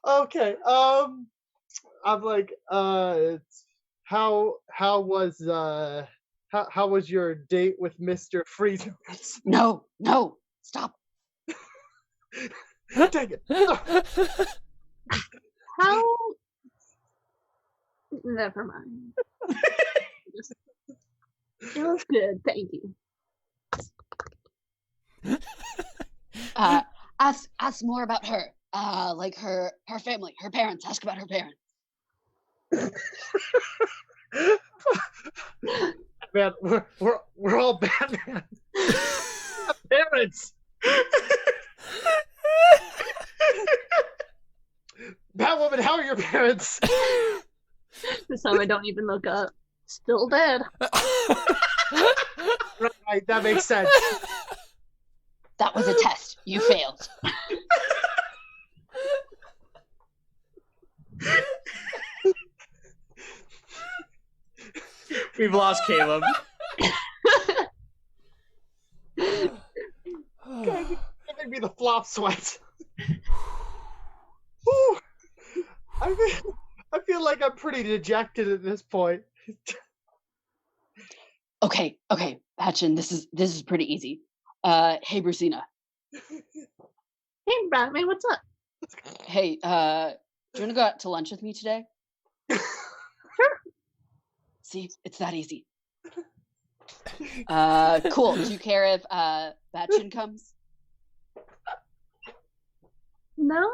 Okay. I'm like, how was your date with Mr. Freezer? No, stop. Dang it. how? Never mind. It was good, thank you. Ask more about her. Like her family, her parents. Ask about her parents. Man, we're all Batman. Parents. Batwoman, how are your parents? This time I don't even look up. Still dead. Right, that makes sense. That was a test. You failed. We've lost Caleb. Giving me the flop sweat. Whew. I feel like I'm pretty dejected at this point. Okay, Batchin, this is pretty easy. Hey, Brucina. Hey, Batman, what's up? Hey, do you want to go out to lunch with me today? Sure. See, it's that easy. Cool. Do you care if Batchin comes? No?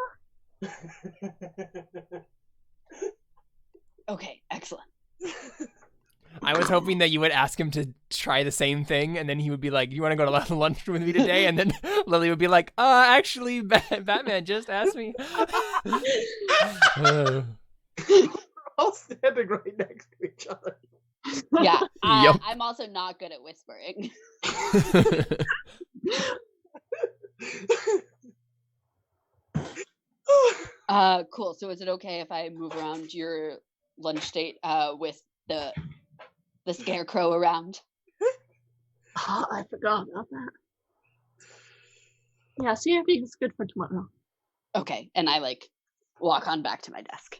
Okay, excellent. I was hoping that you would ask him to try the same thing, and then he would be like, "You want to go to lunch with me today?" And then Lily would be like, actually, Batman just asked me." We're all standing right next to each other. Yeah, Yep. I'm also not good at whispering. Cool. So is it okay if I move around your lunch date with the scarecrow around? Oh, I forgot about that. Yeah, see if it's good for tomorrow. Okay, and I like walk on back to my desk.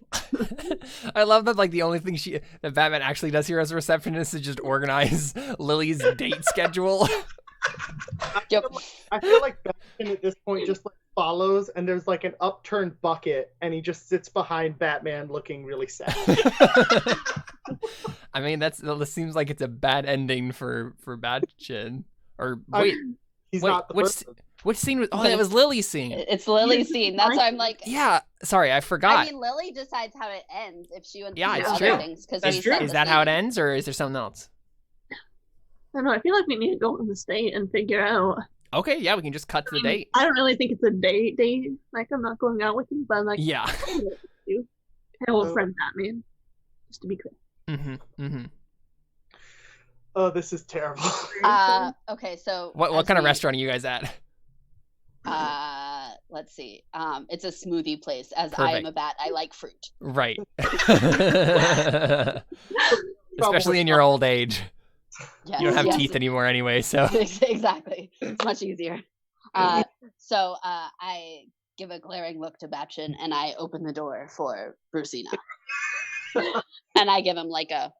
I love that like the only thing that Batman actually does here as a receptionist is just organize Lily's date schedule. Yep. I feel like Batman at this point just like follows, and there's like an upturned bucket, and he just sits behind Batman looking really sad. I mean, that seems like it's a bad ending for Batchin. Or wait, He's not the person. Which scene was? Oh, that was Lily's scene. It's Lily's scene. That's why I'm like. Yeah. Sorry, I forgot. I mean, Lily decides how it ends if she wants to do it's other true. things. That's true. Is that how it ends, or is there something else? I don't know. I feel like we need to go on this date and figure out. Okay, yeah, we can just cut to the date. I don't really think it's a date. Like, I'm not going out with you, but I'm like, Yeah. you. I will friend Batman. Just to be clear. Oh, this is terrible. Okay, so What kind of restaurant are you guys at? Let's see. It's a smoothie place. As Perfect. I am a bat, I like fruit. Right. Especially in your old age. Yes, You don't have teeth anymore anyway, so. Exactly. It's much easier. So I give a glaring look to Batchin and I open the door for Brucina. And I give him like a...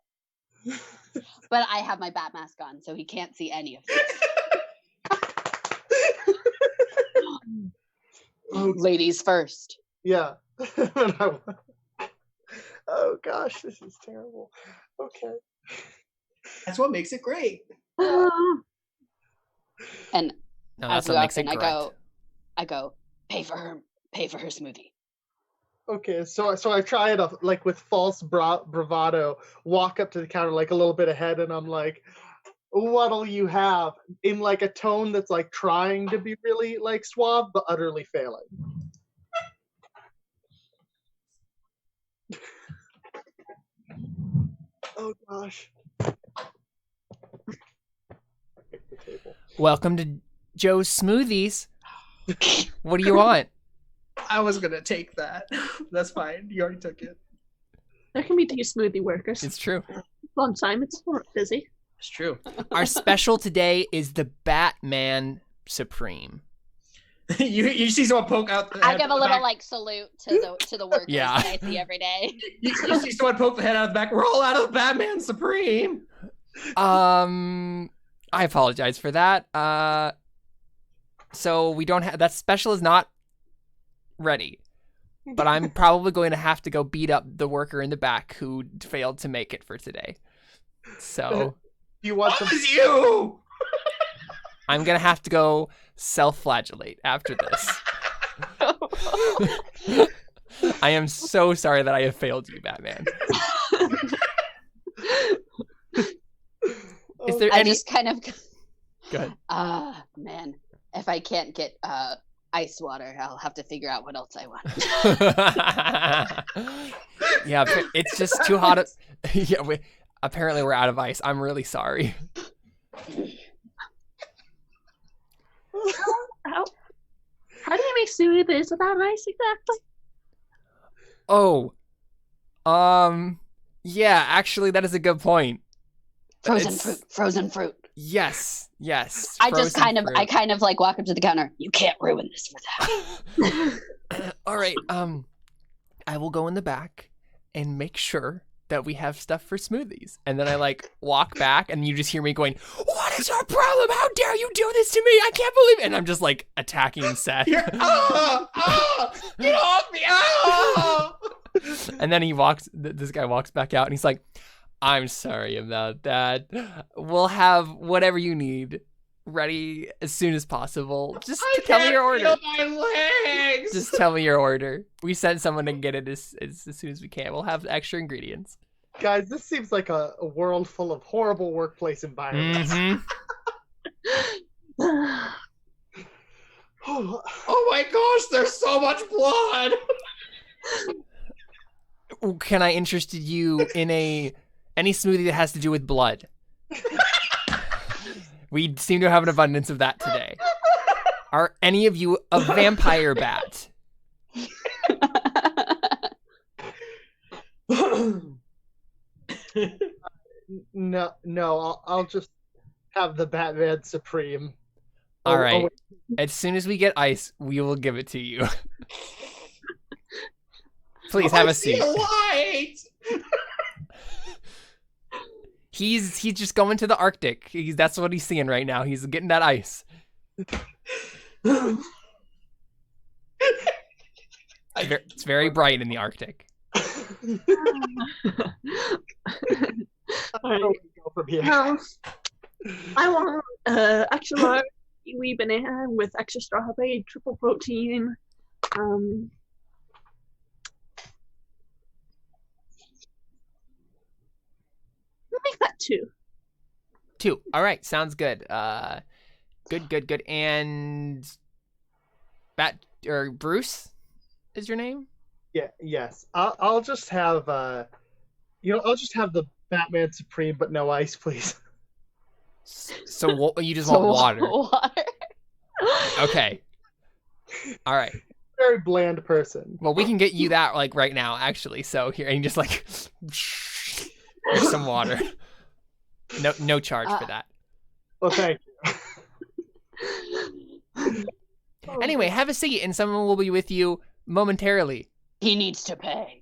But I have my bat mask on, so he can't see any of this. Ladies first. Yeah. Oh gosh, this is terrible. Okay. That's what makes it great. And No, as that's we what walk makes it in, correct. I go, pay for her smoothie. Okay, so I try it like with false bravado, walk up to the counter like a little bit ahead, and I'm like, "What'll you have?" In like a tone that's like trying to be really like suave, but utterly failing. Oh gosh. Welcome to Joe's Smoothies. What do you want? I was gonna take that. That's fine. You already took it. There can be 2 smoothie workers. It's true. Lunchtime, it's busy. It's true. Our special today is the Batman Supreme. you see someone poke out. I give a little like salute to the workers Yeah. that I see every day. You see someone poke the head out of the back. Roll out of Batman Supreme. I apologize for that. So we don't have that special is not ready. But I'm probably going to have to go beat up the worker in the back who failed to make it for today. So Do you want What some? was you? I'm going to have to go self-flagellate after this. I am so sorry that I have failed you, Batman. Is there I any... just kind of Go ahead. Man, if I can't get ice water, I'll have to figure out what else I want. Yeah, but it's just too hot. Yeah, apparently we're out of ice. I'm really sorry. How do you make smoothies without ice exactly? Oh, yeah, actually, that is a good point. Frozen fruit. Yes. I frozen just kind fruit. of like walk up to the counter. You can't ruin this for that. All right, I will go in the back and make sure that we have stuff for smoothies. And then I like walk back and you just hear me going, "What is your problem? How dare you do this to me? I can't believe it." And I'm just like attacking Seth. Get off me! And then this guy walks back out and he's like, "I'm sorry about that. We'll have whatever you need ready as soon as possible. Just tell me your order. My legs. Just tell me your order. We send someone to get it as soon as we can. We'll have extra ingredients." Guys, this seems like a world full of horrible workplace environments. Mm-hmm. Oh my gosh! There's so much blood. Can I interest you in any smoothie that has to do with blood? We seem to have an abundance of that today. Are any of you a vampire bat? No, I'll just have the Batman Supreme. All right. As soon as we get ice, we will give it to you. Please have a seat. Light. He's just going to the Arctic. That's what he's seeing right now. He's getting that ice. It's very bright in the Arctic. Alright. Go from here. I want extra large kiwi banana with extra strawberry, triple protein. I'll make that 2. 2. All right, sounds good. Good. And Bruce is your name? Yeah. Yes. I'll just have I'll just have the Batman Supreme, but no ice, please. So you just want water? Water. Okay. All right. Very bland person. Well, we can get you that like right now, actually. So here, and you just like here's some water. No charge for that. Well, thank you. Anyway, have a seat, and someone will be with you momentarily. He needs to pay.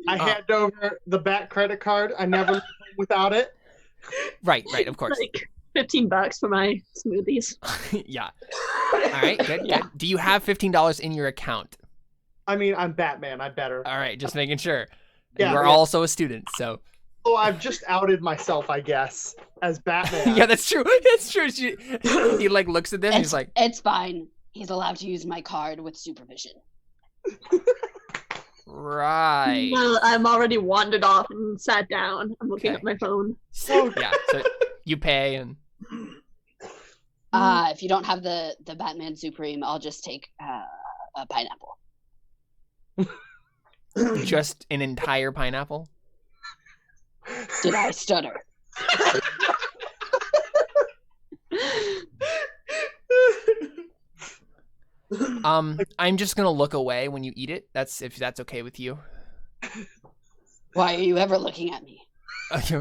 I hand over the Bat credit card. I never leave home without it. Right, of course. Like $15 for my smoothies. Yeah. All right, good. Do you have $15 in your account? I mean, I'm Batman. I better. All right, just making sure. Yeah, you are also a student, so. Oh, I've just outed myself, I guess, as Batman. Yeah, that's true. That's true. He like looks at them and he's like, "It's fine. He's allowed to use my card with supervision." Right. Well, I'm already wandered off and sat down. I'm looking Okay. at my phone. So you pay and. If you don't have the Batman Supreme, I'll just take a pineapple. Just an entire pineapple? Did I stutter? I'm just gonna look away when you eat it. If that's okay with you. Why are you ever looking at me?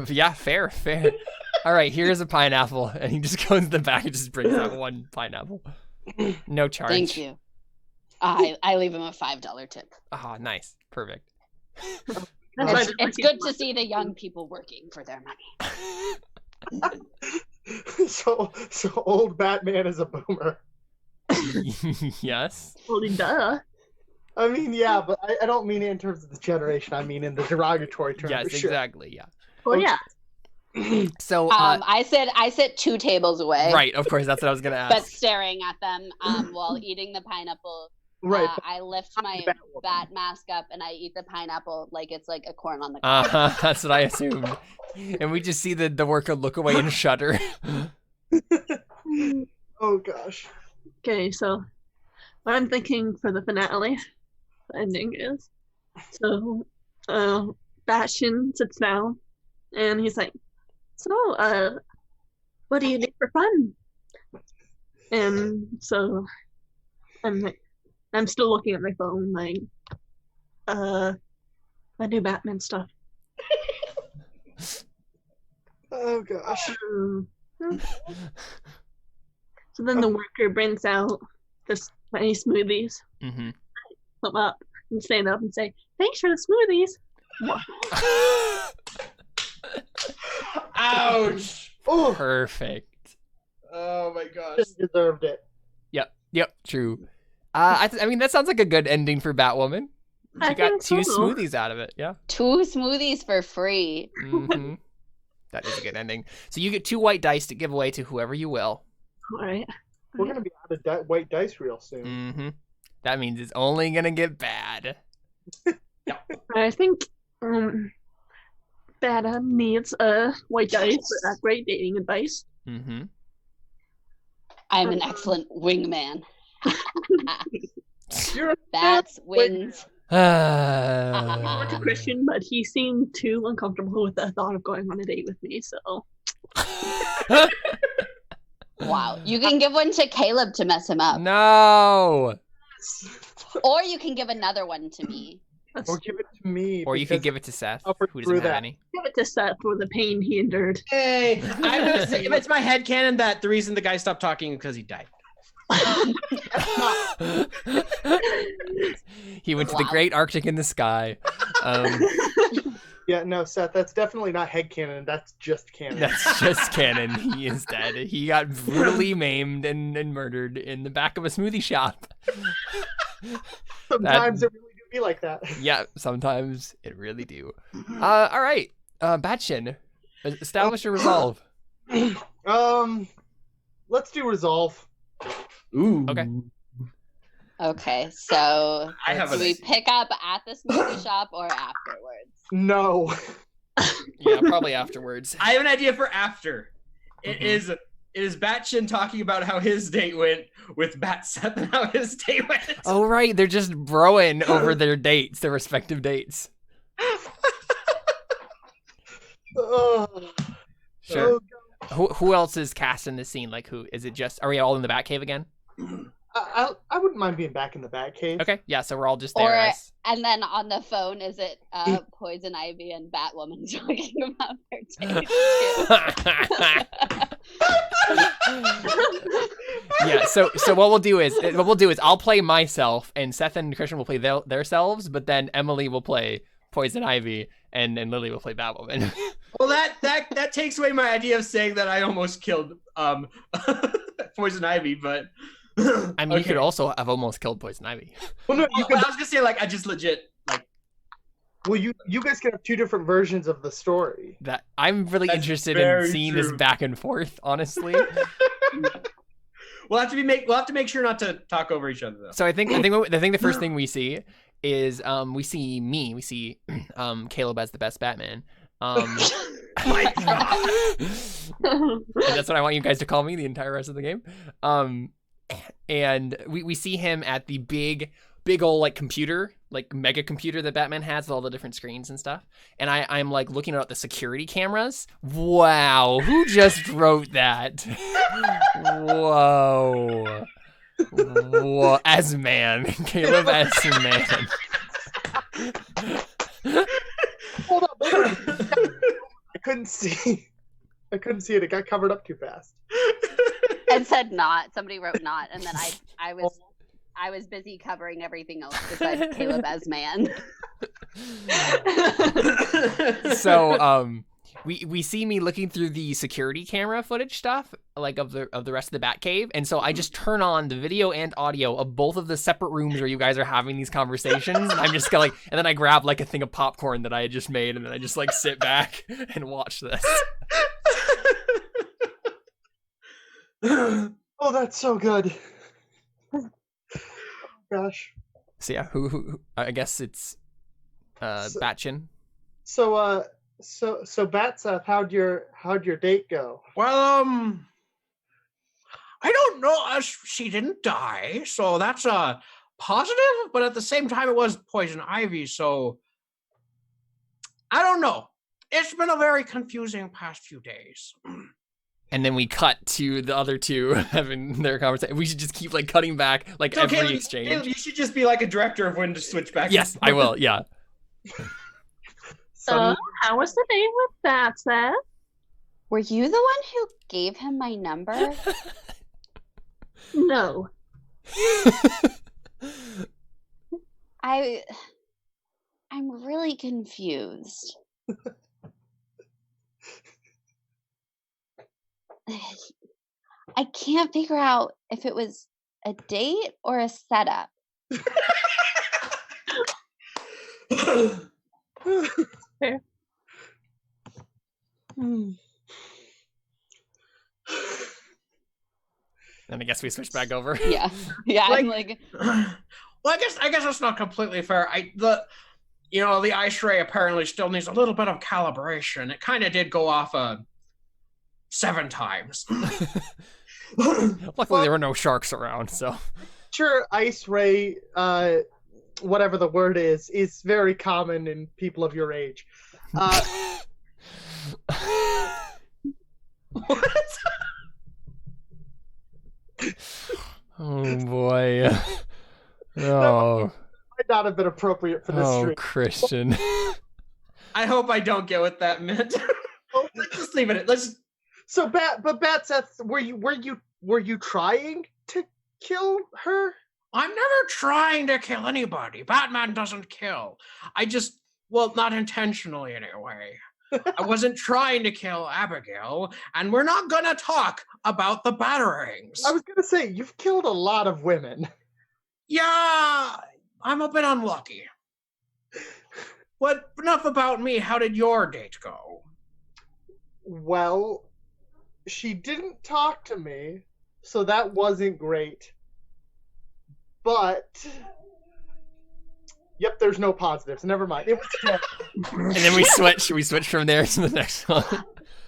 Yeah, fair. All right, here's a pineapple, and he just goes in the back and just brings out one pineapple. No charge. Thank you. I leave him a $5 tip. Ah, nice, perfect. It's good to see the young people working for their money. So old Batman is a boomer. Yes. Well, duh. I mean, yeah, but I don't mean it in terms of the generation. I mean in the derogatory term. Yes, for sure. exactly. Yeah. Well, yeah. So I sit 2 tables away. right, of course, that's what I was gonna ask. But staring at them while eating the pineapple. Right. I lift my bat mask up and I eat the pineapple like it's like a corn on the cob. That's what I assumed. And we just see the worker look away and shudder. Oh gosh. Okay, so what I'm thinking for the finale, the ending is, so Bastion sits down and he's like, "So, what do you do for fun?" And so I'm still looking at my phone, like, I do Batman stuff. Oh gosh. So then the worker brings out this many smoothies. Mm-hmm. Come up and stand up and say, "Thanks for the smoothies." Ouch! Oh, Perfect. Oh my gosh. just deserved it. Yep, true. I mean, that sounds like a good ending for Batwoman. I She got think 2 so. smoothies out of it. Yeah. 2 smoothies for free. Mm-hmm. That is a good ending. So you get 2 white dice to give away to whoever you will. All right. We're gonna be out of white dice real soon. Mm-hmm. That means it's only gonna get bad. I think Batman needs a white dice for that great dating advice. Mm-hmm. I'm an excellent wingman. You're a Bats, wings. I went to Christian, but he seemed too uncomfortable with the thought of going on a date with me, so. Wow. You can give one to Caleb to mess him up. No. Or you can give another one to me. Or give it to me. Or you could because give it to Seth, I'll who doesn't through have that. any. Give it to Seth for the pain he endured. Hey, I'm gonna say, it's my headcanon that the reason the guy stopped talking is because he died. He went to the Wow. great Arctic in the sky. Yeah, no, Seth, that's definitely not headcanon. That's just canon. That's just canon. He is dead. He got brutally maimed and murdered in the back of a smoothie shop. Sometimes it really do be like that. Yeah, sometimes it really do. All right, Batchin, establish your resolve. Let's do resolve. Ooh. Okay. Okay, so I have do an we idea. pick up at the smoothie shop or afterwards? No. Yeah, probably afterwards. I have an idea for after. It Mhm. is Batchin talking about how his date went with Bat Seth and how his date went. Oh right, they're just broing over their dates, their respective dates. Oh, Sure. oh, Who else is cast in this scene? Like who is it? Just are we all in the Batcave again? I wouldn't mind being back in the Batcave. Okay, yeah. So we're all just there. Or As... and then on the phone, is it Poison Ivy and Batwoman talking about their date Yeah. So what we'll do is I'll play myself, and Seth and Christian will play their selves, but then Emily will play Poison Ivy, and Lily will play Batwoman. Well, that takes away my idea of saying that I almost killed Poison Ivy, but I mean, you could also have almost killed Poison Ivy. Well, no, you Well, could. I was gonna say like I just legit like Well, you guys can have two different versions of the story. That I'm really That's interested in very seeing true. this back and forth. Honestly. we'll have to make sure not to talk over each other though. So I think the first thing we see is we see Caleb as the best Batman. My God. And that's what I want you guys to call me the entire rest of the game. And we see him at the big old like computer, like mega computer that Batman has with all the different screens and stuff. And I'm like looking at the security cameras. Wow, who just wrote that? Whoa. Whoa, as man, Caleb as man. Hold on. I couldn't see. I couldn't see it. It got covered up too fast. and said not. Somebody wrote not, and then I was busy covering everything else besides Caleb as man. So we see me looking through the security camera footage stuff, like of the rest of the Batcave, and so I just turn on the video and audio of both of the separate rooms where you guys are having these conversations, and I'm just like, and then I grab like a thing of popcorn that I had just made, and then I just like sit back and watch this. Oh, that's so good. Oh, gosh. So yeah, who I guess it's Batchin. So Batseth, how'd your date go? Well, I don't know. She didn't die, so that's a positive. But at the same time, it was Poison Ivy, so I don't know. It's been a very confusing past few days. And then we cut to the other two having their conversation. We should just keep like cutting back like So, every Caleb, exchange. Caleb, you should just be like a director of when to switch back. Yes, I will. Yeah. So, how was the date with Batseth? Were you the one who gave him my number? No. I'm really confused. I can't figure out if it was a date or a setup. Fair. And I guess we switch back over. Yeah. Yeah, Like- I'm like, Well, I guess that's not completely fair. The ice ray apparently still needs a little bit of calibration. It kind of did go off 7 times. Luckily, there were no sharks around, so. Sure, ice ray, whatever the word is very common in people of your age. What? Oh boy. Oh, Might not have been appropriate for this stream. Christian. I hope I don't get what that meant. Let's just leave it. Let's. So, Batseth, were you trying to kill her? I'm never trying to kill anybody. Batman doesn't kill. Not intentionally anyway. I wasn't trying to kill Abigail, and we're not gonna talk about the batterings. I was gonna say you've killed a lot of women. Yeah, I'm a bit unlucky. Enough about me. How did your date go? Well, She didn't talk to me, so that wasn't great. But yep, there's no positives. Never mind. It was dead. And then we switch from there to the next one.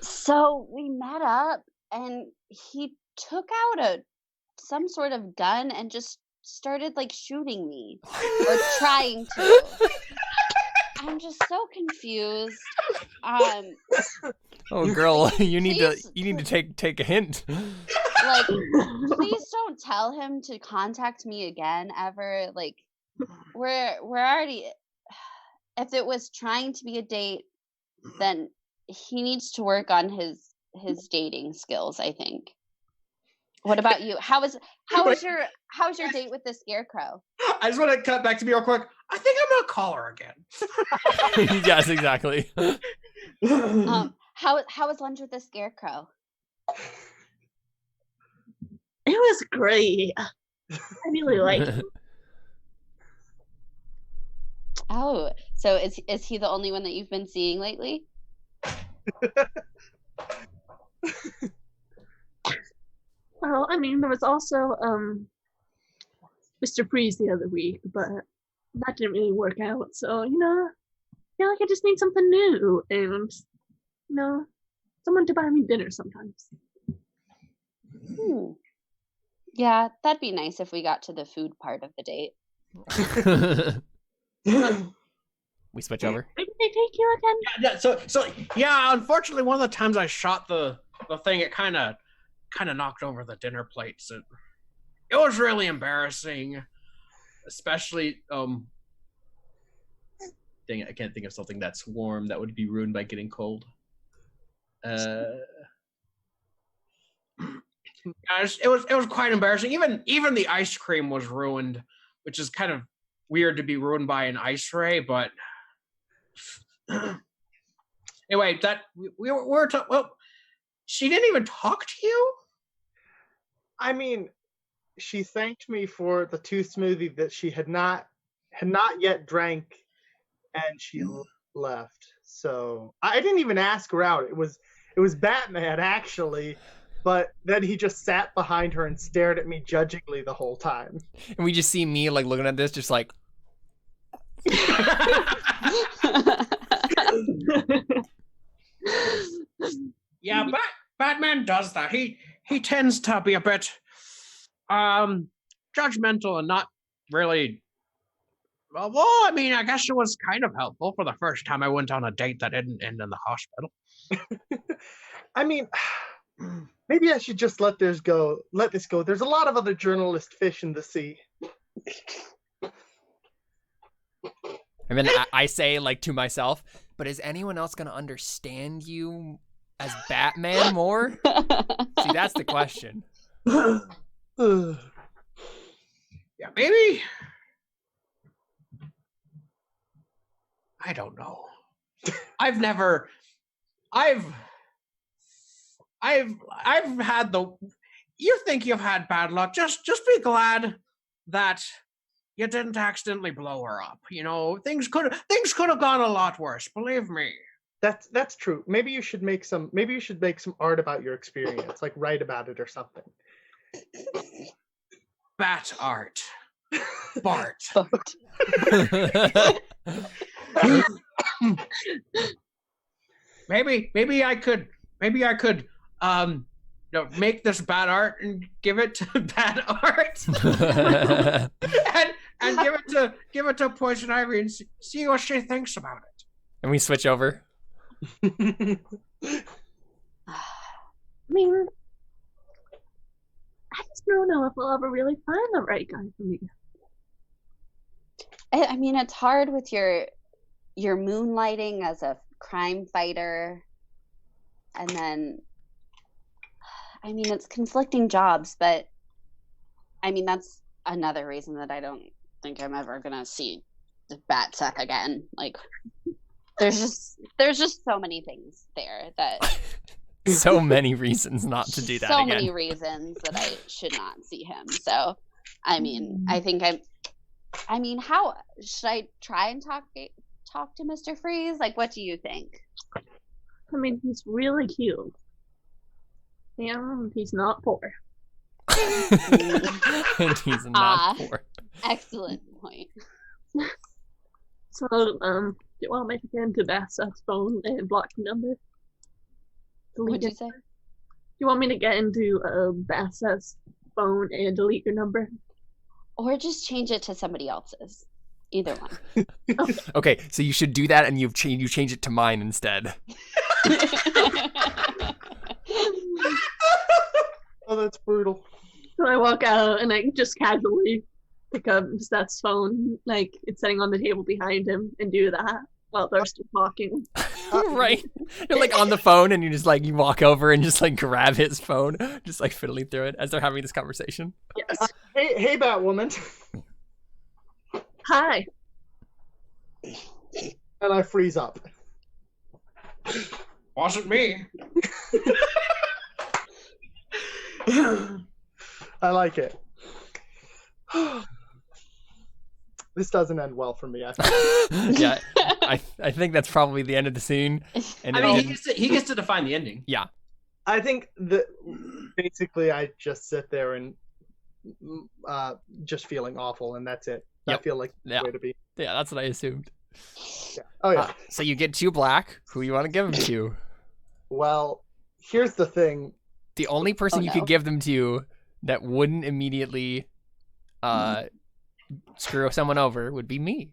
So we met up, and he took out some sort of gun and just started like shooting me or trying to. I'm just so confused. Oh, girl, you need to take a hint. Like, please don't tell him to contact me again ever. Like, we're already. If it was trying to be a date, then he needs to work on his dating skills, I think. What about you? How was your date with the scarecrow? I just want to cut back to me real quick. I think I'm gonna call her again. Yes, exactly. How was lunch with the scarecrow? It was great. I really liked it. Oh, so is he the only one that you've been seeing lately? Well, I mean, there was also Mr. Freeze the other week, but that didn't really work out. So, I feel like I just need something new and, someone to buy me dinner sometimes. Yeah, that'd be nice if we got to the food part of the date. We switch over. Where did they take you again? Yeah, unfortunately, one of the times I shot the thing, it kind of knocked over the dinner plates. It was really embarrassing, especially dang it, I can't think of something that's warm that would be ruined by getting cold. It was quite embarrassing. Even the ice cream was ruined, which is kind of weird to be ruined by an ice ray. But anyway, that we were well, she didn't even talk to you. I mean, she thanked me for the tooth smoothie that she had not yet drank, and she left. So I didn't even ask her out. It was Batman, actually, but then he just sat behind her and stared at me judgingly the whole time. And we just see me like looking at this, just like. Yeah, Batman does that. He tends to be a bit judgmental and not really. Well, I mean, I guess it was kind of helpful for the first time I went on a date that didn't end in the hospital. I mean, maybe I should just let this go. There's a lot of other journalist fish in the sea. And then I say, like, to myself, but is anyone else going to understand you as Batman more? See, that's the question. Yeah, maybe. I don't know. I've had you think you've had bad luck. Just be glad that you didn't accidentally blow her up. Things could have gone a lot worse, believe me. That's true. Maybe you should make some art about your experience, like write about it or something. Bat art. Bart. Maybe I could make this bad art and give it to bad art and give it to Poison Ivy and see what she thinks about it. And we switch over. I mean, I just don't know if we'll ever really find the right guy for me. I mean, it's hard with your moonlighting as a crime fighter, and then, I mean, it's conflicting jobs, but I mean, that's another reason that I don't think I'm ever gonna see the Batsuck again. Like, there's just so many things there that so many reasons not to do that so again. many reasons that I should not see him. So, I mean, I think how should I try and talk to Mr. Freeze? Like, what do you think? I mean, he's really cute. And he's not poor. And he's not poor. Excellent point. So, do you want me to get into Bass's phone and block your number? What'd you say? Do you want me to get into Bass's phone and delete your number? Or just change it to somebody else's. Either one. Okay, so you should do that, and you change it to mine instead. Oh, that's brutal. So I walk out and I just casually pick up Seth's phone, like it's sitting on the table behind him, and do that while they're still talking. Right. You're like on the phone, and you just like you walk over and just like grab his phone, just like fiddling through it as they're having this conversation. Yes. Hey, Batwoman. Hi. And I freeze up. Wasn't me. I like it. This doesn't end well for me. Yeah, I think that's probably the end of the scene. And I mean, he gets to define the ending. Yeah. I think that basically I just sit there and just feeling awful, and that's it. Yep. I feel like the way to be. Yeah, that's what I assumed. Yeah. Oh yeah. So you get 2 black. Who you want to give them to? Well, here's the thing. The only person you could give them to that wouldn't immediately screw someone over would be me.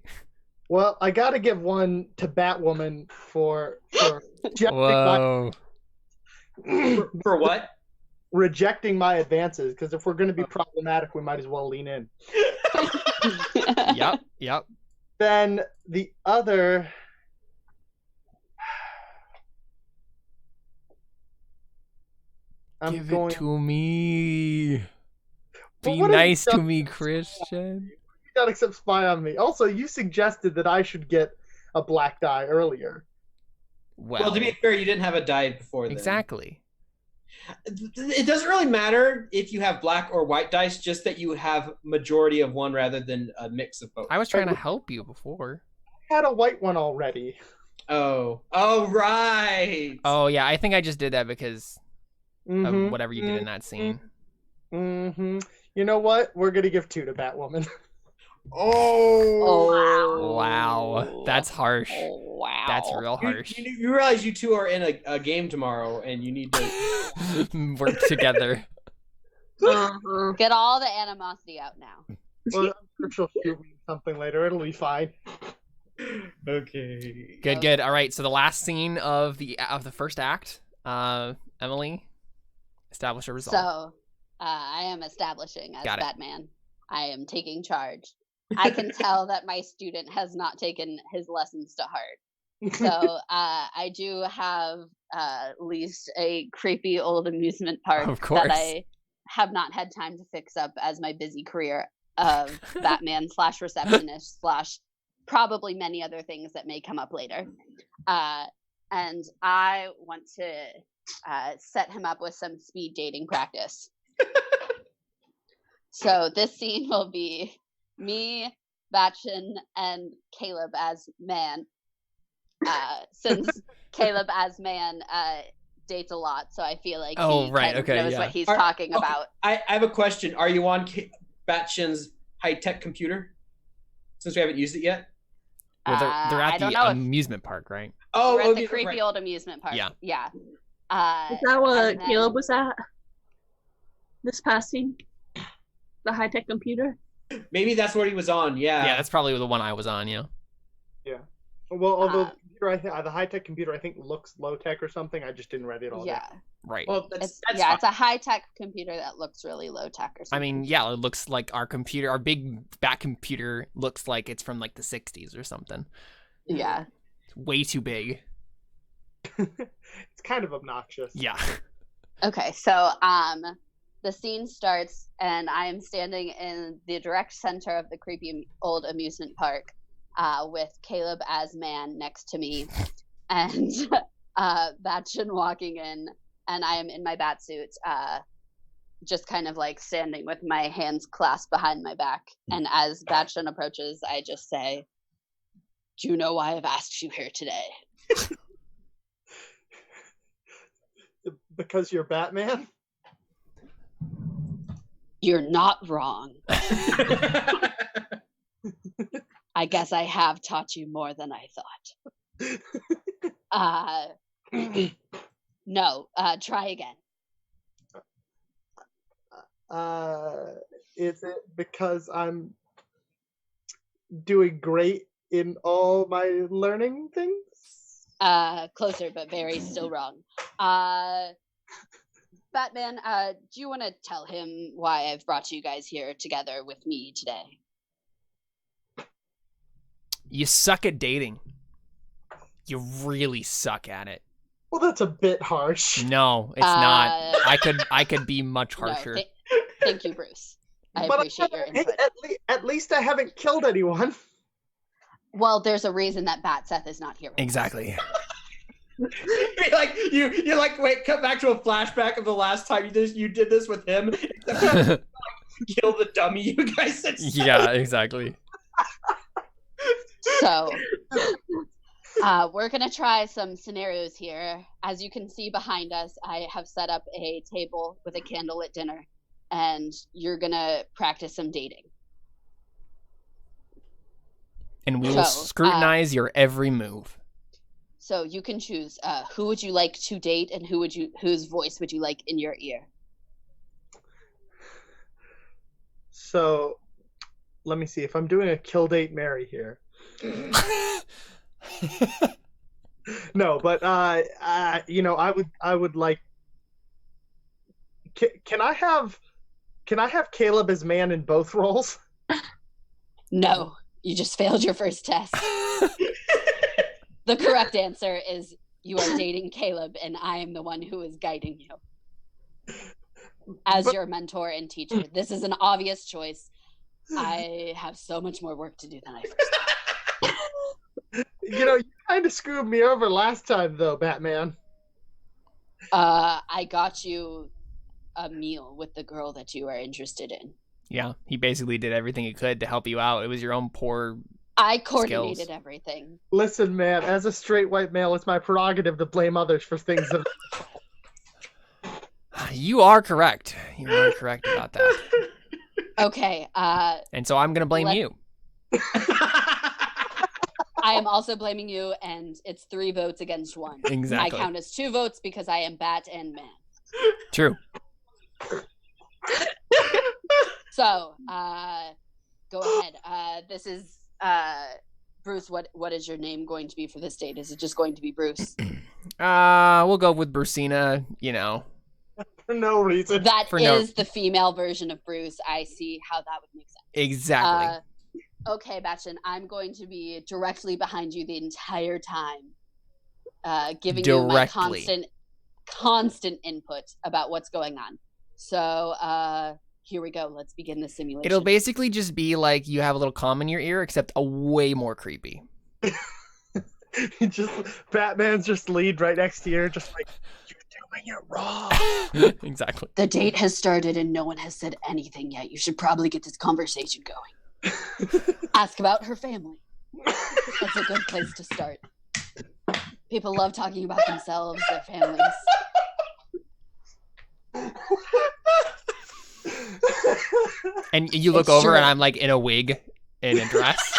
Well, I got to give one to Batwoman for Whoa. For what? Rejecting my advances, because if we're going to be problematic, we might as well lean in. Yep. Then the other... Give it to me. Well, Be what nice if- to me, Christian. You got to accept spy on me. Also, you suggested that I should get a black die earlier. Well, to be fair, you didn't have a die before then. Exactly. It doesn't really matter if you have black or white dice, just that you have majority of one rather than a mix of both. I was trying to help you before. I had a white one already. Oh, right. Oh, yeah, I think I just did that because Mm-hmm. of whatever you did in that scene. Mm-hmm. You know what? We're going to give 2 to Batwoman. Oh. Wow. That's harsh. Wow. That's real harsh. You realize you 2 are in a game tomorrow, and you need to work together. Get all the animosity out now. Well, I'm sure she'll shoot me something later. It'll be fine. Okay. Good. All right. So the last scene of the first act, Emily, establish a result. So, I am establishing as Got it. Batman. I am taking charge. I can tell that my student has not taken his lessons to heart. So, I do have leased a creepy old amusement park Of course. that I have not had time to fix up as my busy career of Batman / receptionist / probably many other things that may come up later. And I want to set him up with some speed dating practice. So this scene will be me, Batchin, and Caleb as man. Since Caleb as man dates a lot, so I feel like he kind of knows what he's talking about. I have a question. Are you on Batchin's high-tech computer? Since we haven't used it yet? Well, they're at the amusement park, right? Oh, we're at the creepy old amusement park. Yeah. Is that what Caleb was at? This past scene? The high-tech computer? Maybe that's what he was on, yeah. Yeah, that's probably the one I was on, yeah. Yeah. Well, although the high-tech computer, I think, looks low-tech or something. I just didn't read it all Yeah. down. Right. Well, it's a high-tech computer that looks really low-tech or something. I mean, yeah, it looks like our big Bat computer looks like it's from like the 60s or something. Yeah. It's way too big. It's kind of obnoxious. Yeah. Okay, so the scene starts, and I am standing in the direct center of the creepy old amusement park with Caleb as man next to me, and Batchin walking in, and I am in my bat suit, just kind of like standing with my hands clasped behind my back. And as Batchin approaches, I just say, "Do you know why I've asked you here today?" Because you're Batman? You're not wrong. I guess I have taught you more than I thought. No, try again. Is it because I'm doing great in all my learning things? Closer, but very still wrong. Batman, do you want to tell him why I've brought you guys here together with me today? You suck at dating. You really suck at it. Well, that's a bit harsh. No, it's not. I could be much harsher. No, thank you, Bruce. I appreciate your input. At least I haven't killed anyone. Well, there's a reason that Bat Seth is not here. Exactly. you wait, cut back to a flashback of the last time you did this with him. Kill the dummy, you guys said. Yeah, exactly. So, we're gonna try some scenarios here. As you can see behind us, I have set up a table with a candlelit dinner, and you're gonna practice some dating. And we will scrutinize your every move. So you can choose who would you like to date, and whose voice would you like in your ear? So, let me see if I'm doing a kill date Mary here. No, but I would like. Can I have Caleb as man in both roles? No, you just failed your first test. The correct answer is you are dating Caleb, and I am the one who is guiding you as your mentor and teacher. This is an obvious choice. I have so much more work to do than I first thought. You kind of screwed me over last time, though, Batman. I got you a meal with the girl that you are interested in. Yeah, he basically did everything he could to help you out. It was your own poor I coordinated skills. everything. Listen, man, as a straight white male, it's my prerogative to blame others for things that... You are correct. You are correct about that. Okay. And so I'm going to blame you. I am also blaming you, and it's 3 votes against 1. Exactly. I count as 2 votes because I am Bat and Man. True. So, go ahead. This is Bruce. What is your name going to be for this date? Is it just going to be Bruce? We'll go with Brucina, For no reason. That is the female version of Bruce. I see how that would make sense. Exactly. Okay, Batchin, I'm going to be directly behind you the entire time, giving you my constant input about what's going on. So, here we go. Let's begin the simulation. It'll basically just be like you have a little comm in your ear, except a way more creepy. Batman's just lead right next to you, just like, you're doing it wrong. Exactly. The date has started and no one has said anything yet. You should probably get this conversation going. Ask about her family. That's a good place to start. People love talking about themselves, their families. And you look over and I'm like in a wig and a dress.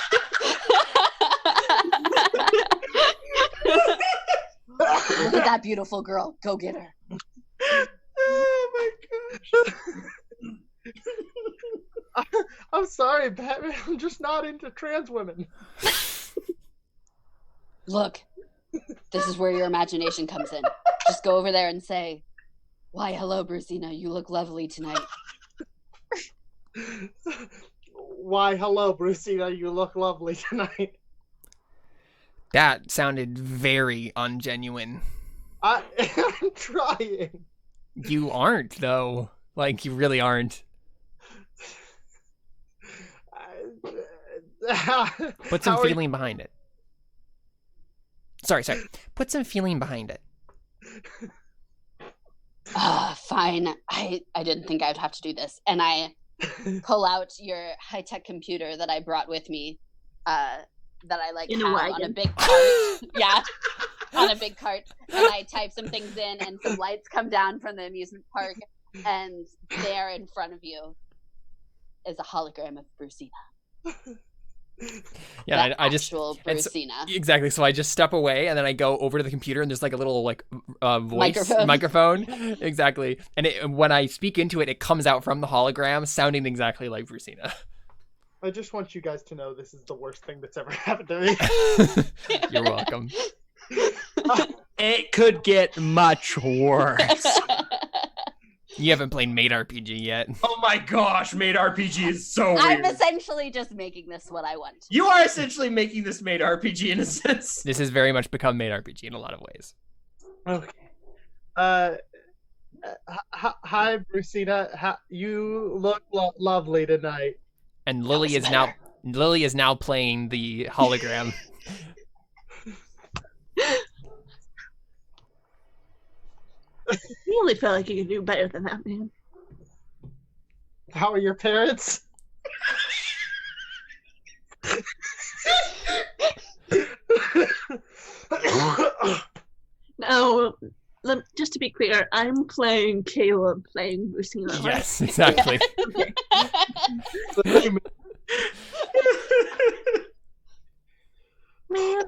Look at that beautiful girl. Go get her. Oh my gosh. I'm sorry, Batman. I'm just not into trans women. Look, this is where your imagination comes in. Just go over there and say, "Why, hello, Brucina. You look lovely tonight." Why, hello, Brucina. You look lovely tonight. That sounded very ungenuine. I'm trying. You aren't, though. Like, you really aren't. Put some feeling behind it. Sorry. Put some feeling behind it. Fine. I didn't think I'd have to do this. And I pull out your high-tech computer that I brought with me, that I have on a big cart. Yeah, on a big cart. And I type some things in, and some lights come down from the amusement park, and there in front of you is a hologram of Brucina. Yeah, The I just actual Brucina. exactly. So I just step away and then I go over to the computer and there's like a little like voice Microphone. exactly. And when I speak into it, it comes out from the hologram, sounding exactly like Brucina. I just want you guys to know this is the worst thing that's ever happened to me. You're welcome. It could get much worse. You haven't played Made RPG yet. Oh my gosh, Made RPG is so weird. I'm essentially just making this what I want. You are essentially making this Made RPG in a sense. This has very much become Made RPG in a lot of ways. Okay. Hi, Brucina. You look lovely tonight. And Lily is now playing the hologram. You really felt like you could do better than that, man. How are your parents? No, just to be clear, I'm playing Caleb playing Lucina. Right? Yes, exactly. Man,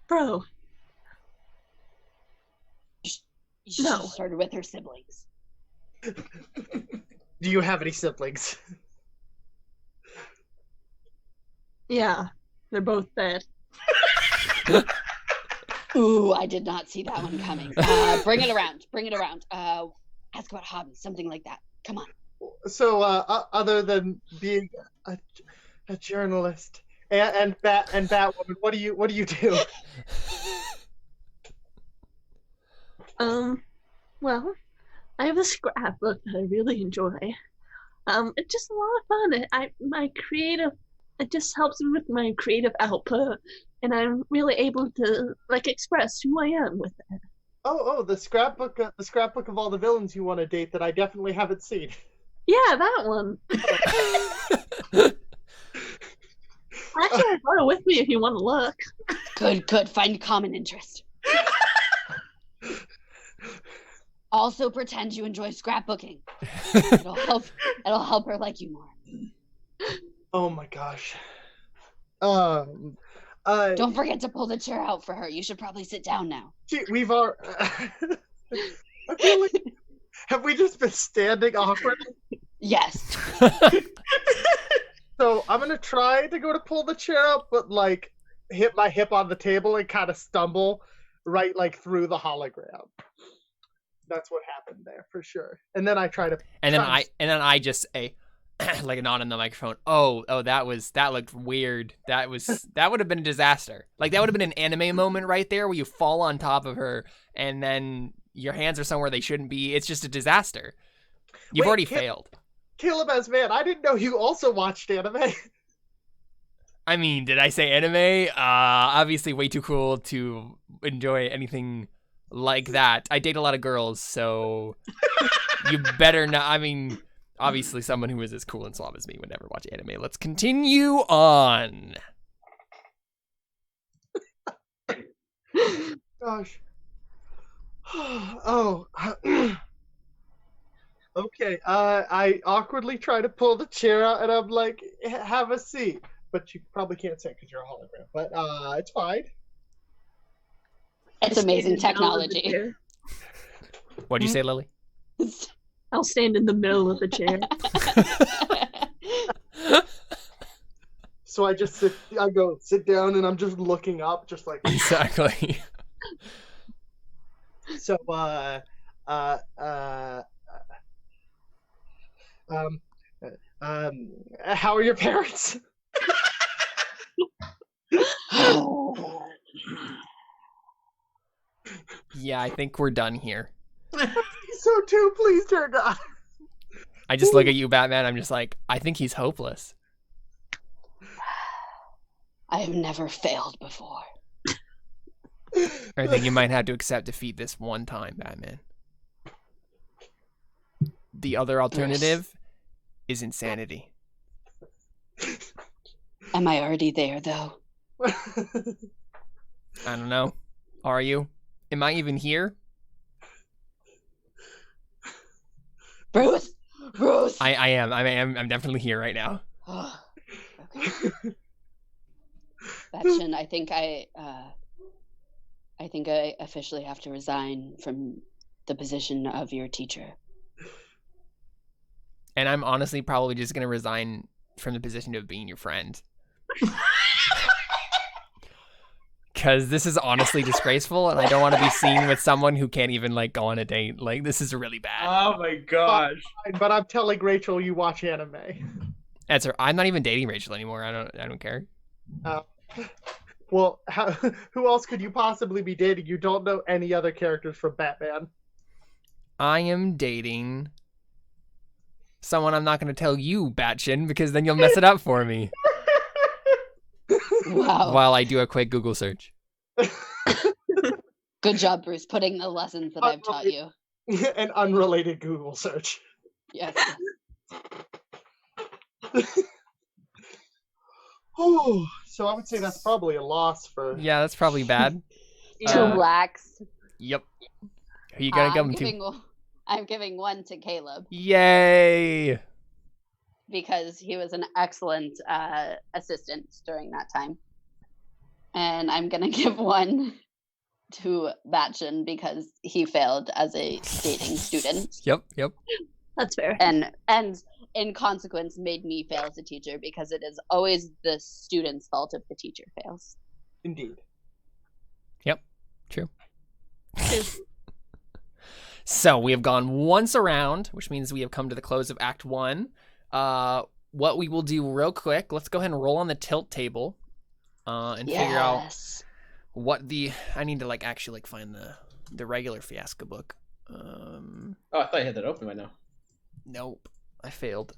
bro. She No. started with her siblings. Do you have any siblings? Yeah, they're both dead. Ooh, I did not see that one coming. Bring it around. Ask about hobbies, something like that. Come on. So, other than being a journalist and Batwoman, what do you do? Well, I have a scrapbook that I really enjoy. It's just a lot of fun. It just helps me with my creative output, and I'm really able to express who I am with it. Oh, the scrapbook of all the villains you want to date that I definitely haven't seen. Yeah, that one. Actually, I brought it with me if you want to look. Good. Find common interest. Also pretend you enjoy scrapbooking. It'll help her like you more. Oh my gosh. Don't forget to pull the chair out for her. You should probably sit down now. We've already. I feel like, have we just been standing awkwardly? Yes. So I'm gonna try to go to pull the chair up, but hit my hip on the table and kind of stumble right through the hologram. That's what happened there for sure. And then I try to. And then I just say, like a nod on the microphone. Oh, that looked weird. That would have been a disaster. Like that would have been an anime moment right there where you fall on top of her and then your hands are somewhere they shouldn't be. It's just a disaster. You've already failed. Caleb as man, I didn't know you also watched anime. I mean, did I say anime? Obviously way too cool to enjoy anything like that. I date a lot of girls, so you better not. I mean, obviously someone who is as cool and suave as me would never watch anime. Let's continue on. Gosh. Oh. Okay. I awkwardly try to pull the chair out, and I'm like, "Have a seat." But you probably can't sit because you're a hologram. But it's fine. It's amazing technology. What do you say, Lily? I'll stand in the middle of the chair. So I just sit down, and I'm just looking up, just like exactly. So how are your parents? Yeah, I think we're done here. So too, please, dear God. I just look at you, Batman. I'm just like, I think he's hopeless. I have never failed before. I think you might have to accept defeat this one time, Batman. The other alternative is insanity. Am I already there, though? I don't know. Are you? Am I even here? Bruce! Gross. I am. I'm definitely here right now. Okay. Batchin, I think I officially have to resign from the position of your teacher. And I'm honestly probably just gonna resign from the position of being your friend. Because this is honestly disgraceful, and I don't want to be seen with someone who can't even like go on a date. Like, this is really bad. Oh my gosh. But I'm telling Rachel you watch anime. That's her. I'm not even dating Rachel anymore. I don't care. Well, who else could you possibly be dating? You don't know any other characters from Batman. I am dating someone I'm not going to tell you, Batchin, because then you'll mess it up for me. Wow. While I do a quick Google search. Good job, Bruce, putting the lessons that I've taught you. An unrelated Google search. Yes. Oh, so I would say that's probably a loss for. Yeah, that's probably bad. Two blacks. Yep. Who you gonna give them to? I'm giving one to Caleb Yay! because he was an excellent assistant during that time. And I'm going to give one to Batchin because he failed as a dating student. Yep. That's fair. And in consequence made me fail as a teacher because it is always the student's fault if the teacher fails. Indeed. Yep. True. So we have gone once around, which means we have come to the close of Act 1. What we will do real quick, let's go ahead and roll on the tilt table and figure out what I need to actually find the regular Fiasco book. Oh, I thought you had that open by now. Nope, I failed.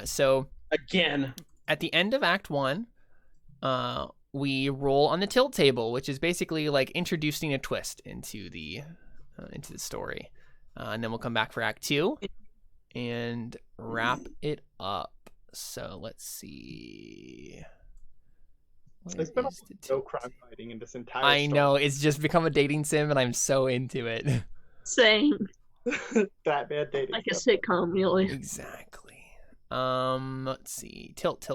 So again, at the end of Act 1, we roll on the tilt table, which is basically like introducing a twist into the story. And then we'll come back for Act 2 and wrap it up. So let's see. There's been no crime fighting in this entire I story. know, it's just become a dating sim and I'm so into it. Same. Batman dating. Like a sitcom, really. Exactly. Let's see. Tilt.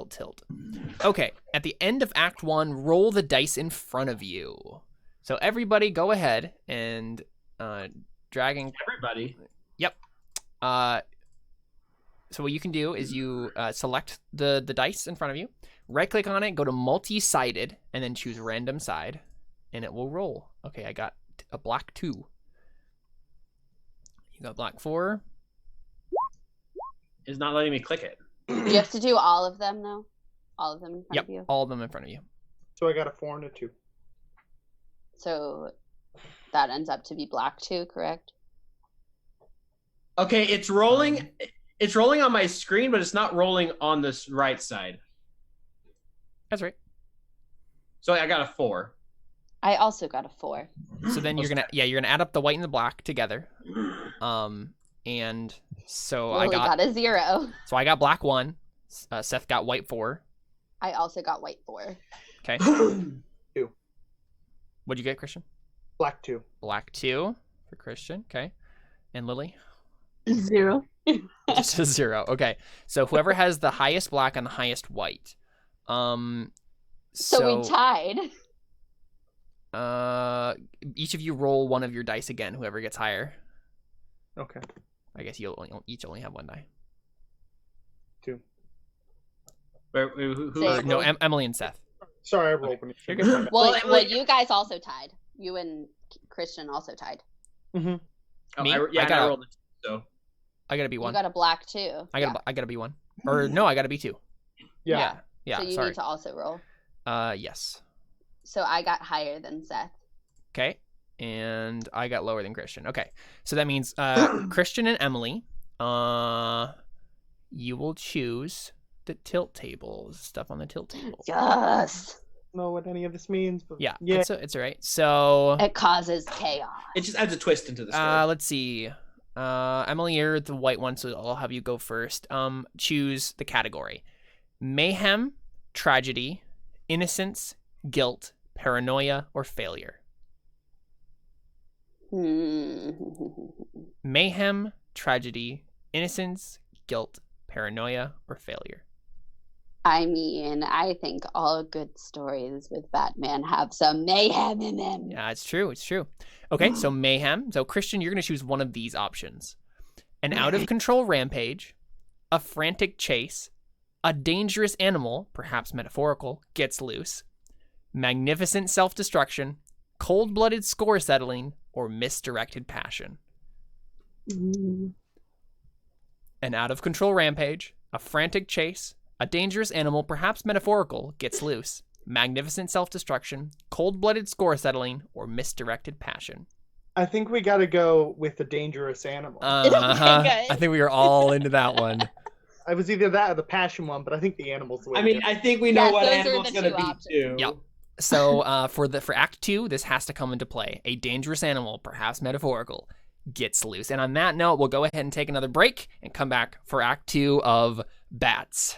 Okay, at the end of Act 1, roll the dice in front of you. So everybody go ahead and dragging everybody. Yep. So what you can do is you select the dice in front of you, right click on it, go to multi-sided, and then choose random side, and it will roll. Okay, I got a black 2. You got black 4. It's not letting me click it. You have to do all of them, though? All of them in front of you? Yep, all of them in front of you. So I got a 4 and a 2. So that ends up to be black 2, correct? Okay, it's rolling. It's rolling on my screen, but it's not rolling on this right side. That's right. So I got a 4. I also got a 4. So then you're gonna add up the white and the black together. And so Lily I got a 0. So I got black 1. Seth got white 4. I also got white 4. Okay. 2. What'd you get, Christian? Black 2. Black 2 for Christian. Okay. And Lily? 0. Just a 0. Okay. So whoever has the highest black and the highest white. So we tied. Each of you roll one of your dice again. Whoever gets higher. Okay. I guess you'll each only have one die. 2. No, Emily and Seth. Sorry, I rolled when You're good. Well, you guys also tied. You and Christian also tied. Mm-hmm. Oh, Me? I rolled it. So I gotta be 1. You got a black 2. I gotta be 1. Or no, I gotta be 2. Yeah. So you need to also roll. Yes. So I got higher than Seth. Okay. And I got lower than Christian. Okay. So that means Christian and Emily, you will choose the tilt table. Stuff on the tilt table. Yes. I don't know what any of this means, but Yeah. It's all right. So it causes chaos. It just adds a twist into the story. let's see. Emily, you're the white one, so I'll have you go first. Choose the category: mayhem, tragedy, innocence, guilt, paranoia, or failure. Mayhem, tragedy, innocence, guilt, paranoia, or failure? I mean, I think all good stories with Batman have some mayhem in them. Yeah, it's true. It's true. Okay, so mayhem. So, Christian, you're going to choose one of these options: an out-of-control rampage, a frantic chase, a dangerous animal, perhaps metaphorical, gets loose, magnificent self-destruction, cold-blooded score settling, or misdirected passion. An out-of-control rampage, a frantic chase, a dangerous animal, perhaps metaphorical, gets loose, magnificent self-destruction, cold-blooded score settling, or misdirected passion. I think we got to go with the dangerous animal. I think we are all into that one. I was either that or the passion one, but I think the animal's the way. I mean, I think we know Yes, what those are animal's the gonna two be options. too. Yep. So for Act 2, this has to come into play. A dangerous animal, perhaps metaphorical, gets loose. And on that note, we'll go ahead and take another break and come back for Act 2 of Bats.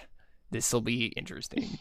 This will be interesting.